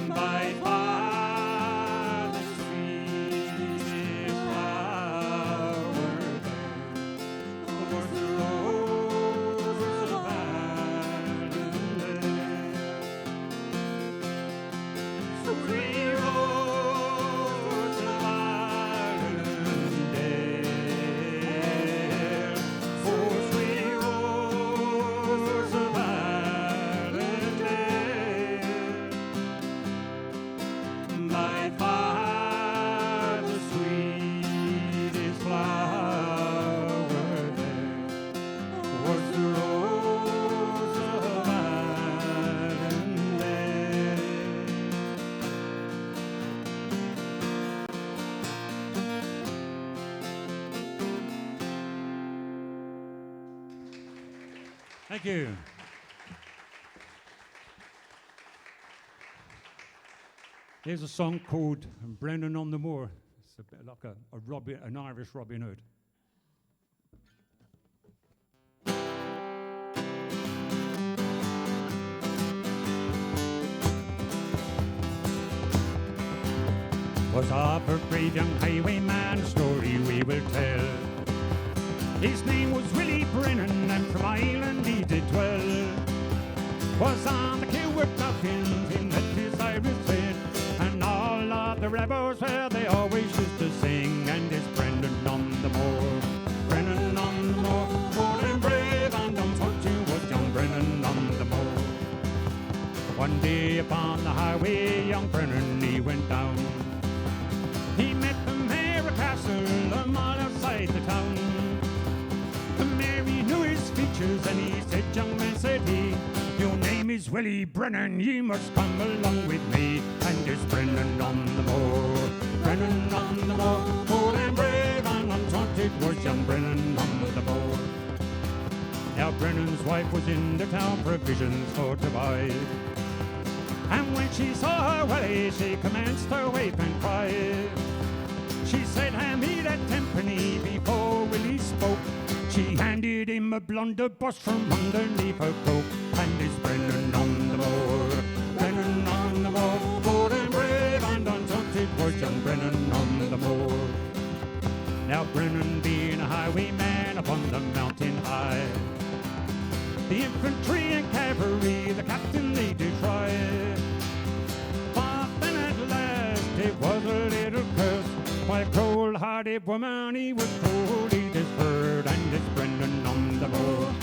by far the sweetest flower there was the rose of Arundel. Sweet rose of Arundel, oh sweet rose of Arundel, by far the sweetest flower there was the rose of Arundel. Thank you. Here's a song called Brennan on the Moor. It's a bit like an Irish Robin Hood. Was of a brave young highwayman, story we will tell. His name was Willie Brennan, and from Ireland he did dwell. Was on the queue with Duffins, he met his Irish friend, and all of the rebels, well, they always used to sing, and it's Brennan on the moor, Brennan on the moor, bold and brave, and unfortunate was young Brennan on the moor. One day upon the highway, young Brennan, he went down. He met the mayor of Castle, a mile outside the town. The mayor, he knew his features, and he said, young man, said he, your name is Willie Brennan, ye must come along with me. And it's Brennan on the moor, Brennan on the moor, bold and brave and undaunted was young Brennan on the moor. Now Brennan's wife was in the town, provisions for to buy. And when she saw her Willie, she commenced to weep and cry. She said, hand me that tenpenny. Before Willie spoke, she handed him a blunderbuss from underneath her cloak. And it's Brennan on the moor, Brennan on the moor, bold and brave and undaunted was young Brennan on the moor. Now Brennan being a highwayman upon the mountain high, the infantry and cavalry, the captain they did try. But then at last it was a little curse, why cold-hearted woman he was cruelly dispersed. And it's Brennan on the moor,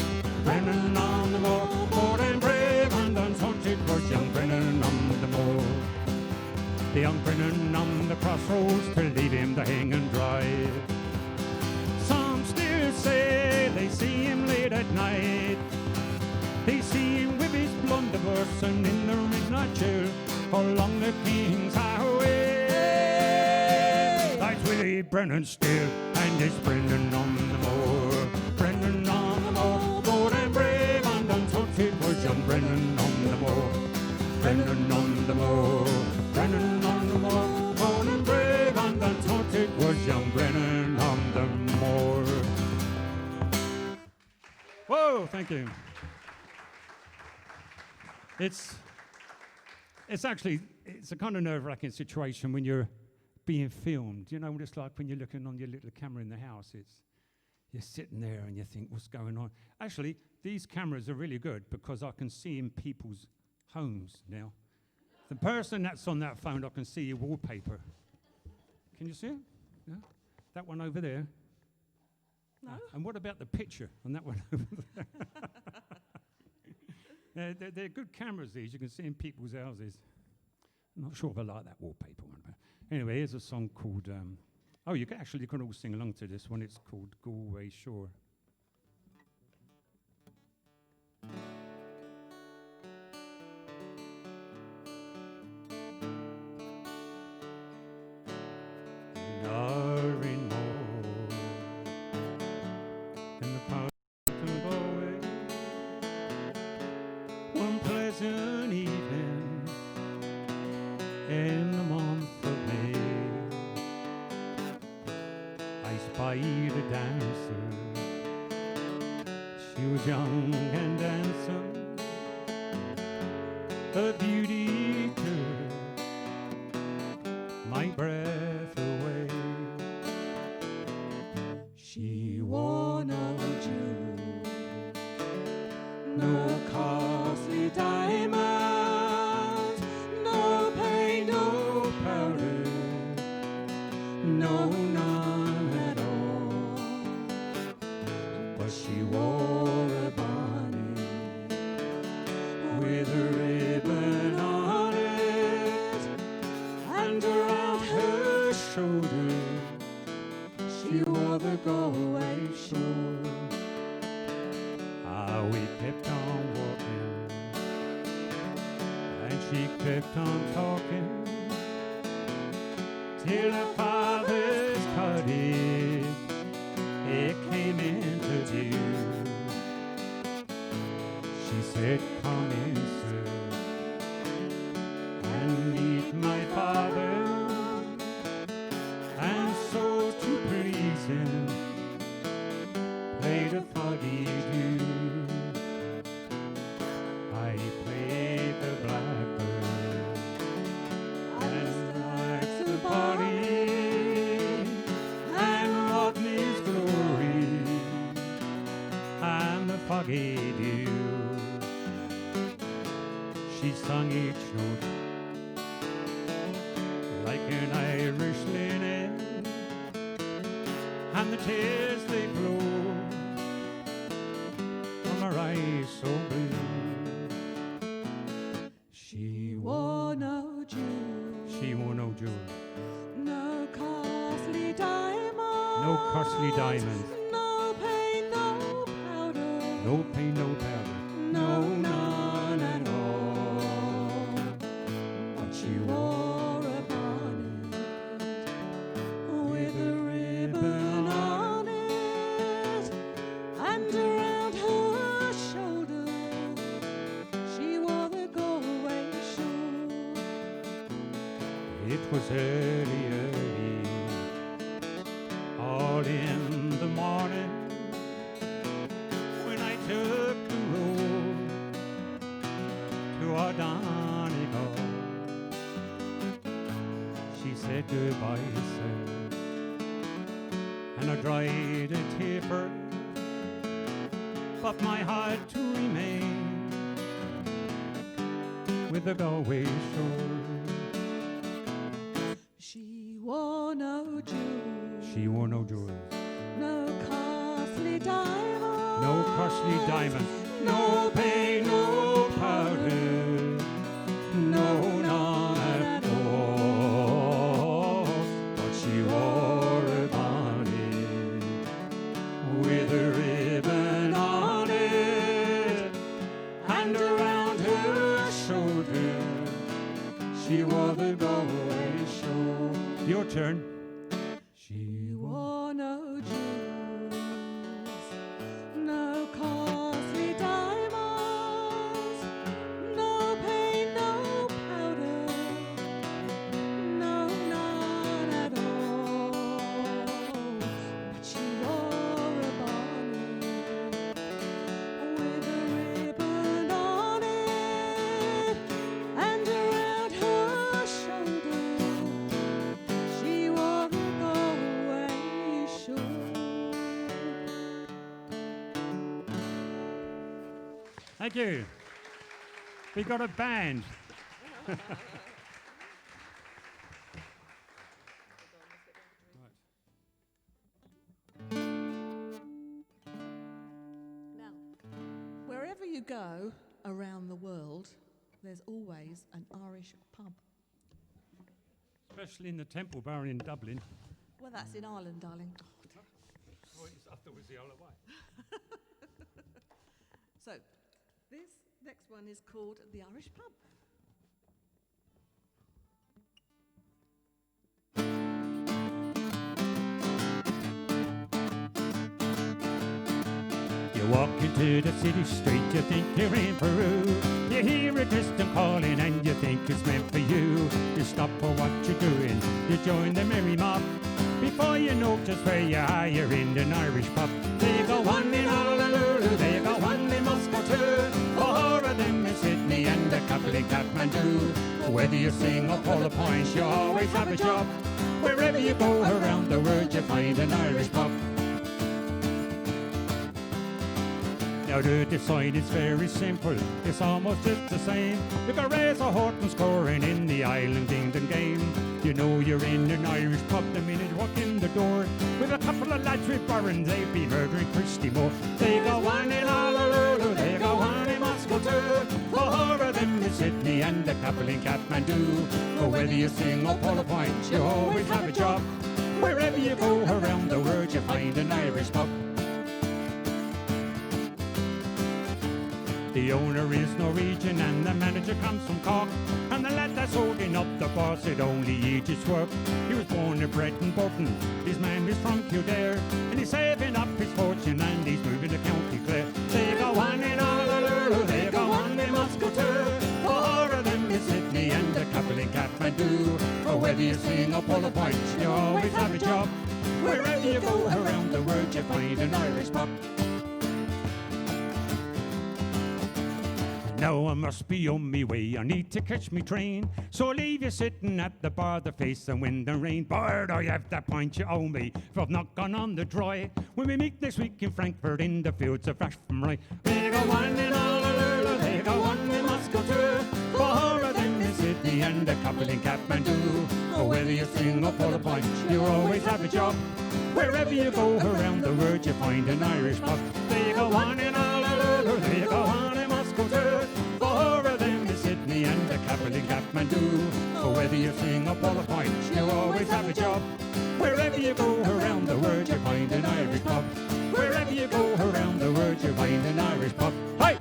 Brennan on the moor, bold and brave and undaunted was young Brennan on the moor. The young Brennan on the crossroads to leave him to hang and dry. Some still say they see him late at night. They see him with his blunderbuss and in the midnight chill along the King's Highway. That's Willie Brennan still, and it's Brennan on the moor, Brennan on the moor, bold and brave and undaunted was young Brennan on the moor, Brennan on the moor, Brennan on the moor, bold and brave and undaunted was young Brennan on the moor. Whoa, thank you. It's actually, it's a kind of nerve-wracking situation when you're being filmed. You know what it's like when you're looking on your little camera in the house. You're sitting there and you think, what's going on? Actually, these cameras are really good because I can see in people's homes now. The person that's on that phone, I can see your wallpaper. Can you see it? Yeah? That one over there, No? And what about the picture on that one over there? They're good cameras, these. You can see in people's houses. I'm not sure if I like that wallpaper one. But anyway, here's a song called... you can all sing along to this one. It's called Galway Shore. One pleasant evening in the month of May, I spied a dancer. She was young and handsome, her beauty took my breath away. She wore no jewel, no costly diamonds, no paint, no powder, no, none at all. But she wore a bonnet with a ribbon on it, and around her shoulder she wore the Galway shore. We kept on walking, and she kept on talking, till her father's cottage it came into view. She said, "Come in, sir, and meet my father." And so to please him, played a foggy dew. I played the blackbird and Saxophone and Rodney's Glory and the foggy dew. She sung each note like an Irish linnet, and the tears they flowed from her eyes so blue. She wore no jewels. She wore no jewels. No costly diamonds. No costly diamonds. No paint, no powder. No paint, no powder. No, none at all. But she wore a bonnet with a ribbon on it, and around her shoulder she wore the Galway shore. It was early, all in the morning, when I took the road to our Donegal. She said goodbye, sir, and I dried a tear for her, but my heart to remain with the Galway shore. She wore no jewels. She wore no jewels. No costly diamonds. No costly diamonds. No paint, no powder. No, none at all. But she wore a bonnet with a ribbon on it, and around her shoulder she wore the Galway shore. Your turn. She wore no jewels, no costly diamonds, no paint, no powder, no, none at all. But she wore a bonnet with a ribbon on it, and around her shoulder she wore the Galway shore. Thank you. We got a band. you go around the world, there's always an Irish pub. Especially in the Temple Bar in Dublin. Well, that's in Ireland, darling. Oh, I thought it was the other way. So, this next one is called the Irish pub. You walk into the city street, you think you're in Peru. You hear a distant calling and you think it's meant for you. You stop for what you're doing, you join the merry mob. Before you know just where you are, you're in an Irish pub. They go one in Honolulu, they go one in Moscow too. Four of them in Sydney and a couple in Kathmandu. Whether you sing or pull a point, you always have a job. Wherever you go around the world, you find an Irish pub. Now to decide it's very simple, it's almost just the same. You can raise a Horton scoring in the Island England game. You know you're in an Irish pub the minute you walk in the door. With a couple of lads with burns, they'd be murdering Christy Moore. They go one in Honolulu, they go one in Moscow too. Four of them in Sydney and a couple in Kathmandu. But whether you sing or pull a point, you always have a job. Wherever you go around the world, you find an Irish pub. The owner is Norwegian and the manager comes from Cork. And the lad that's holding up the bar said only he just work. He was born and bred in Burton, his man is from Kildare. And he's saving up his fortune and he's moving to County Clare. They go one in Honolulu, they go one in Moscow too. Four of them in Sydney and a couple in Kathmandu. But whether you sing or pull a point, you always have a job. Wherever you go around the world, you find an Irish pub. Now I must be on me way, I need to catch me train. So leave you sitting at the bar, the face the wind and rain. Bird, I have that point you owe me, if I've not gone on the dry. When we meet next week in Frankfurt in the fields of from Rye. They go one in Honolulu, they go one in Moscow too. Four of them in Sydney and a couple in Kathmandu. Oh, whether you sing or pull a point, you always have a job. Wherever you go around the world, you find an Irish pub. They go one in Honolulu, they go one in Moscow too. Four of them in Sydney and a couple in Kathmandu. Oh, whether you sing or pull a point, you always have a job. Wherever you go around the world, you find an Irish pub. Wherever you go around the world, you find an Irish pub. Hey!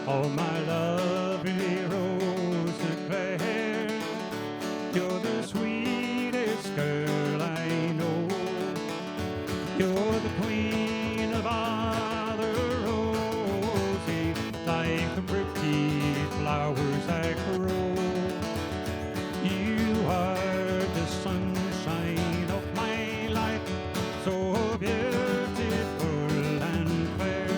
Oh, my lovely Rose Claire, you're the sweetest girl I know. You're the queen of all the roses, like the pretty flowers that grow. You are the sunshine of my life, so beautiful and fair.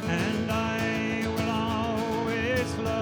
And I will always love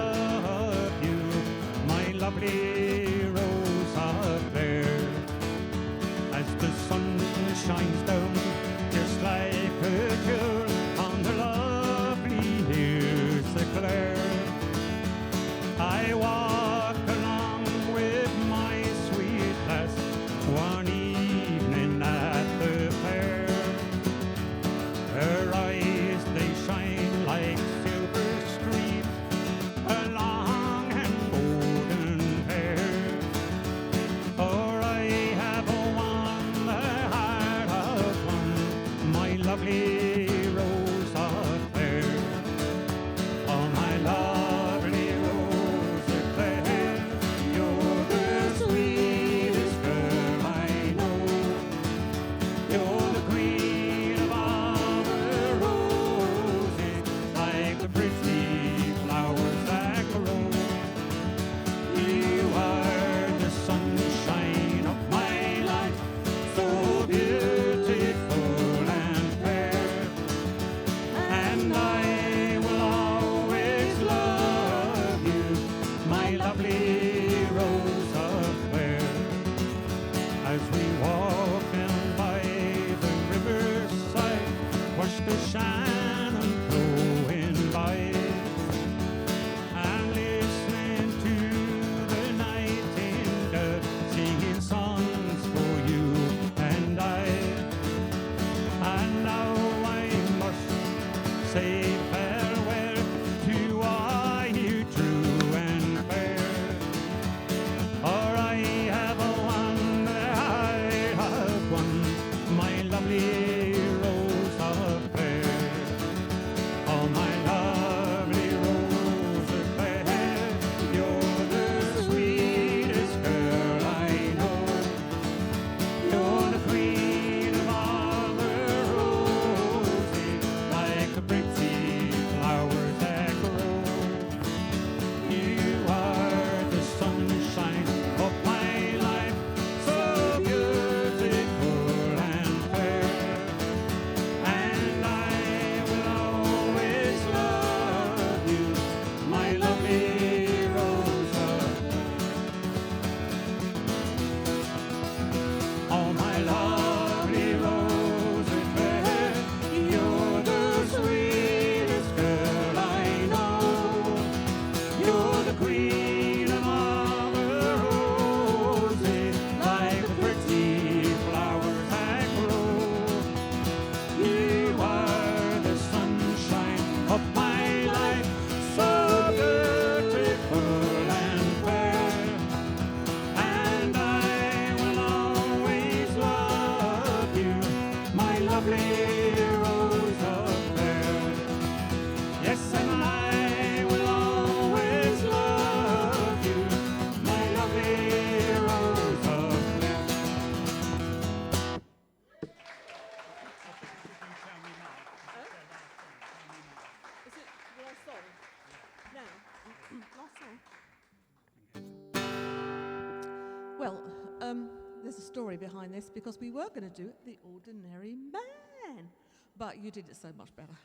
there's a story behind this because we were going to do it The Ordinary Man, but you did it so much better.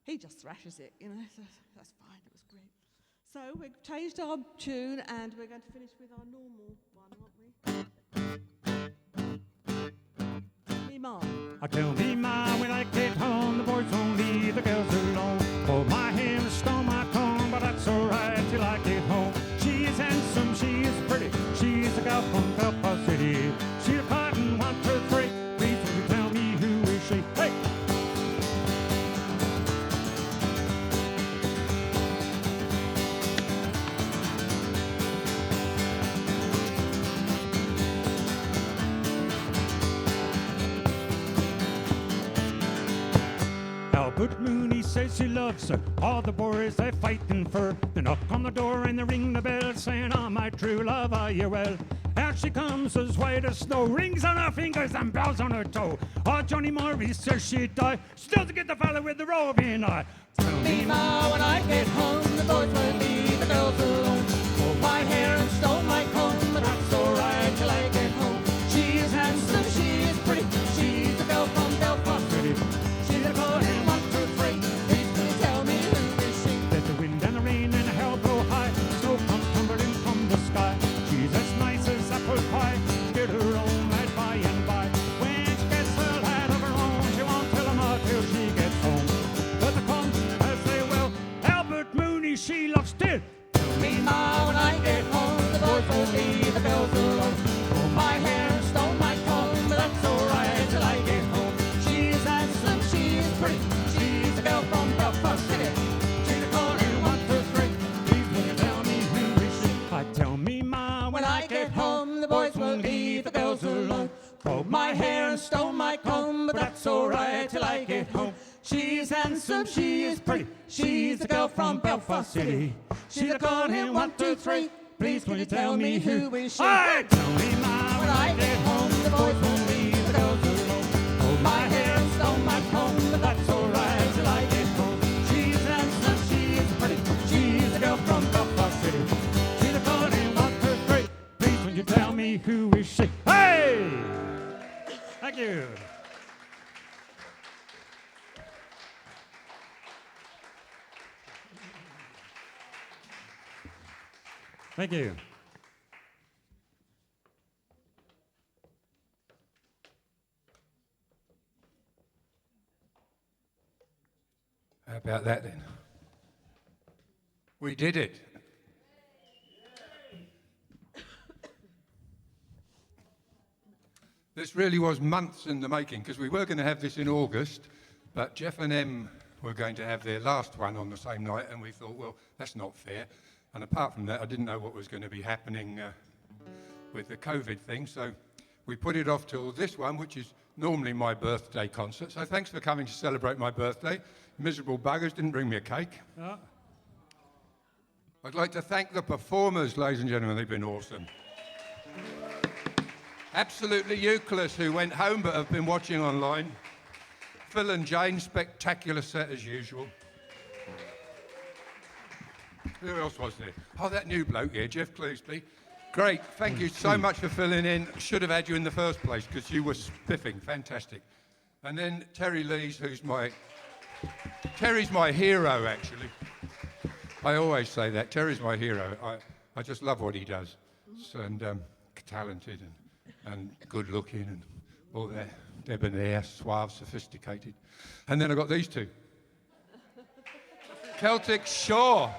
He just thrashes it, you know, so that's fine, it was great. So we've changed our tune and we're going to finish with our normal one, aren't we? Me Ma. I tell me ma when I get home, the boys won't leave the girls alone. Pull my hair and stole my comb, but that's alright till I get home. She is handsome, she is pretty, she's a gal from Belfast City. She's a cotton 1, 2, 3. Please will you tell me who is she? Hey! Albert Mooney says she loves her. All the boys they're fighting for her. They knock on the door and they ring the bell, saying, "Oh, my true love, are you well?" Out she comes as white as snow, rings on her fingers and bells on her toe. Oh, Johnny Morris says she'd die. She doesn't get the fella with the roving eye. Tell me, ma, when I get home, the boys will leave the girls alone. Pull my hair and stole my comb, but that's alright till I get home. She is handsome, she is pretty, she's a girl from Belfast City. She's a golden 1, 2, 3. Please can you tell me who is she? Let the wind and the rain and the hell blow high. Snow comes tumbling from the sky. She's as nice as apple pie. Get her own right by and by. When she gets her lad of her own, she won't tell him how till she gets home. But they come as they will. Albert Mooney, she loves still. Tell me, ma, when I get home, the boys will leave the girls alone. Pull my hair and stole my comb, but that's alright till I get home. She's handsome, she's pretty, she's a girl from Belfast City. She's a golden 1, 2, 3. Please will you tell me who is she? I tell me, ma, when I get home, the boys will leave the girls alone. Pulled my hair and stole my comb, but that's alright till I get home. She's handsome, she is pretty, she's a girl from Belfast City. She's a golden 1, 2, 3. Please will you tell me who is she? Hey! Tell me, ma, when I get home, the boys will leave the girls alone. Pulled my hair and stole my comb, but that's alright till I get home. She's handsome, she is pretty, she's a girl from Belfast City. She's a golden 1, 2, 3. Please will you tell me who is she? Hey! Thank you. Thank you. How about that then? We did it. This really was months in the making because we were going to have this in August, but Jeff and Em were going to have their last one on the same night, and we thought, well, that's not fair. And apart from that, I didn't know what was going to be happening with the COVID thing, so we put it off till this one, which is normally my birthday concert. So thanks for coming to celebrate my birthday. Miserable buggers didn't bring me a cake. I'd like to thank the performers, ladies and gentlemen. They've been awesome. Absolutely useless, who went home but have been watching online. Phil and Jane, spectacular set as usual. Who else was there? Oh, that new bloke here, Jeff Cleasley. Great, thank you so much for filling in. Should have had you in the first place because you were spiffing, fantastic. And then Terry Lees, Terry's my hero, actually. I always say that, Terry's my hero. I just love what he does. And talented and good looking and all that, debonair, suave, sophisticated. And then I got these two. Celtic Shore.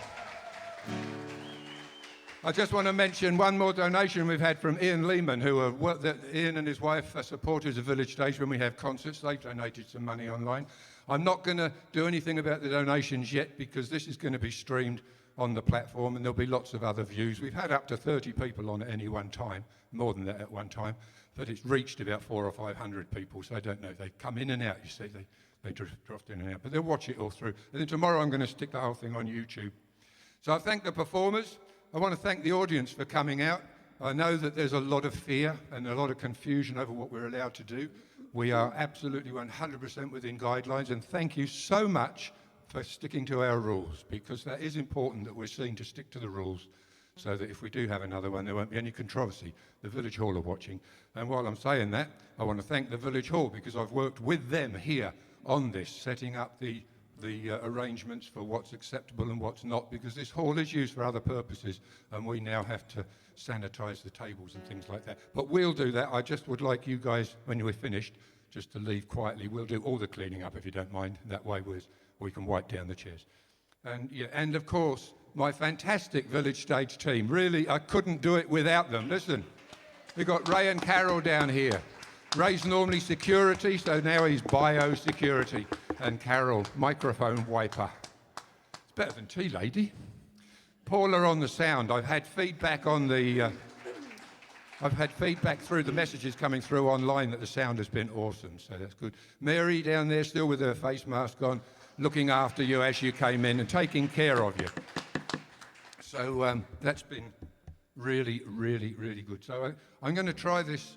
I just want to mention one more donation we've had from Ian Lehman, Ian and his wife are supporters of Village Stage when we have concerts. They've donated some money online. I'm not going to do anything about the donations yet because this is going to be streamed on the platform and there'll be lots of other views. We've had up to 30 people on at any one time, more than that at one time, but it's reached about 400 or 500 people, so I don't know. They come in and out, you see, they drift in and out, but they'll watch it all through. And then tomorrow I'm going to stick the whole thing on YouTube. So I thank the performers. I want to thank the audience for coming out. I know that there's a lot of fear and a lot of confusion over what we're allowed to do. We are absolutely 100% within guidelines, and thank you so much for sticking to our rules, because that is important that we're seen to stick to the rules. so that if we do have another one, there won't be any controversy. The Village Hall are watching. And while I'm saying that, I want to thank the Village Hall, because I've worked with them here on this, setting up the arrangements for what's acceptable and what's not, because this hall is used for other purposes, and we now have to sanitise the tables and things like that. But we'll do that. I just would like you guys, when we're finished, just to leave quietly. We'll do all the cleaning up, if you don't mind. That way we can wipe down the chairs. And, yeah, and of course, my fantastic Village Stage team. Really, I couldn't do it without them. Listen, we've got Ray and Carol down here. Ray's normally security, so now he's biosecurity. And Carol, microphone wiper. It's better than tea, lady. Paula on the sound. I've had feedback on the... I've had feedback through the messages coming through online that the sound has been awesome, so that's good. Mary down there, still with her face mask on, looking after you as you came in and taking care of you. So that's been really, really, really good. So I'm going to try this.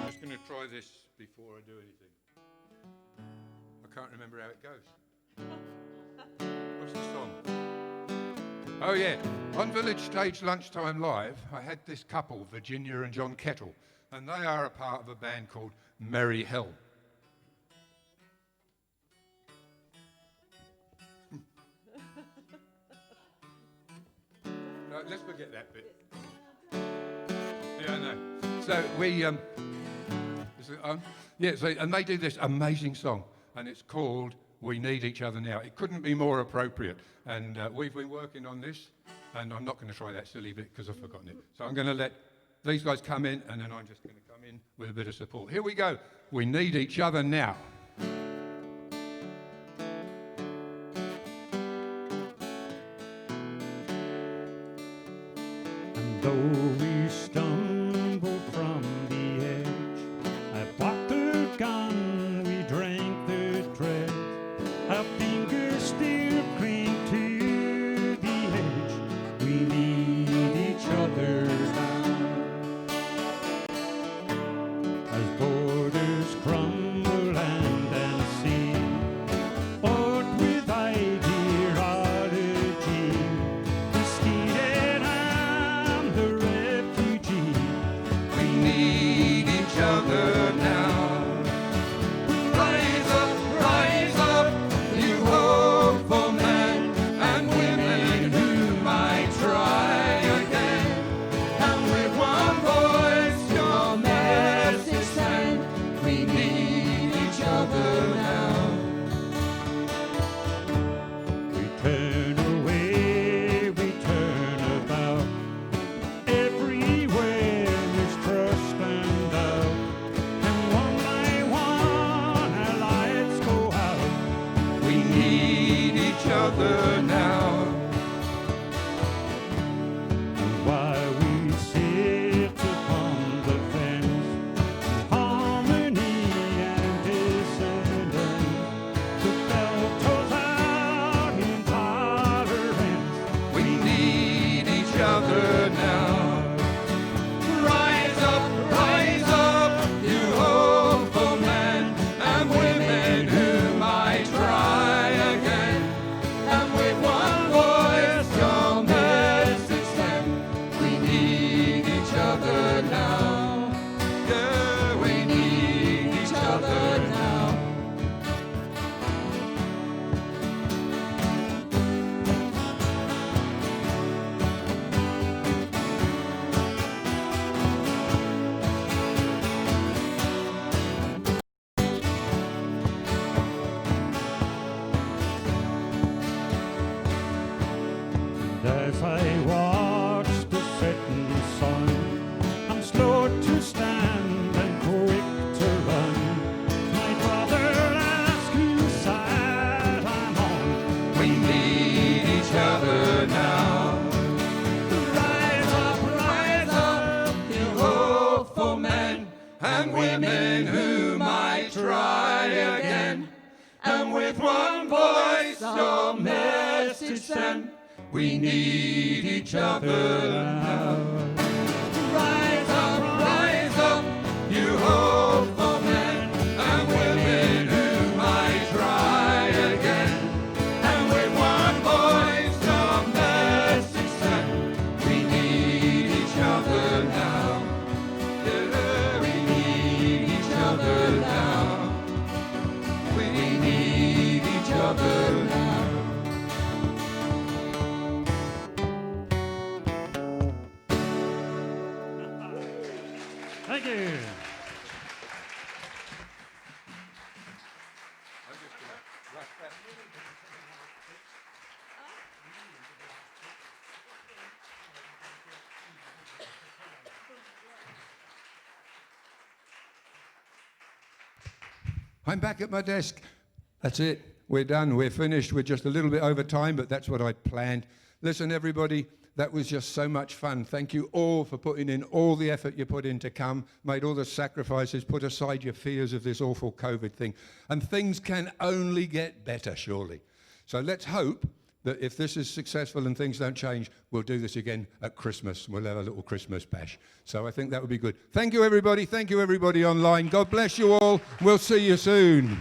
I'm just going to try this before I do anything. I can't remember how it goes. What's the song? Oh yeah, on Village Stage Lunchtime Live, I had this couple, Virginia and John Kettle, and they are a part of a band called Merry Hell. No, let's forget that bit. Yeah, I know. So we, is it on? Yeah, so, and they do this amazing song, and it's called We Need Each Other Now. It couldn't be more appropriate. And we've been working on this, and I'm not going to try that silly bit because I've forgotten it. So I'm going to let these guys come in, and then I'm just going to come in with a bit of support. Here we go. We need each other now. And though we stumbled from the edge, I bought the gun, we drank the dread. Our fingers still cling to the edge. We need each other now. As borders crumble land and sea, fought with ideology, the skin and I'm the refugee. We need each other now. Rise up, you hope for men and women who might try again. And with one voice, your message send. We need each other now. We turn away, we turn about. Everywhere is trust and doubt. And one by one, our lights go out. We need each other now. And while we sit upon the fence, harmony and dissonance, the bell tolls out intolerance. We need each other now. Rise up, you hopeful men and women who might try again. And with one voice, your message send. We need each other now. Yeah, we need each other now. And as I watch the setting sun, I'm slow to stand and quick to run. My brother asks whose side I'm on. We need each other now. Rise up, you hopeful men and women who might try again. And with one voice, your message send. We need each other now. Rise up, you hopeful men and women who might try again. And Thank you. I'm back at my desk. That's it. We're done. We're finished. We're just a little bit over time, but that's what I'd planned. Listen, everybody, that was just so much fun. Thank you all for putting in all the effort you put in to come, made all the sacrifices, put aside your fears of this awful COVID thing. And things can only get better, surely. So let's hope that if this is successful and things don't change, we'll do this again at Christmas. We'll have a little Christmas bash. So I think that would be good. Thank you, everybody. Thank you, everybody online. God bless you all. We'll see you soon.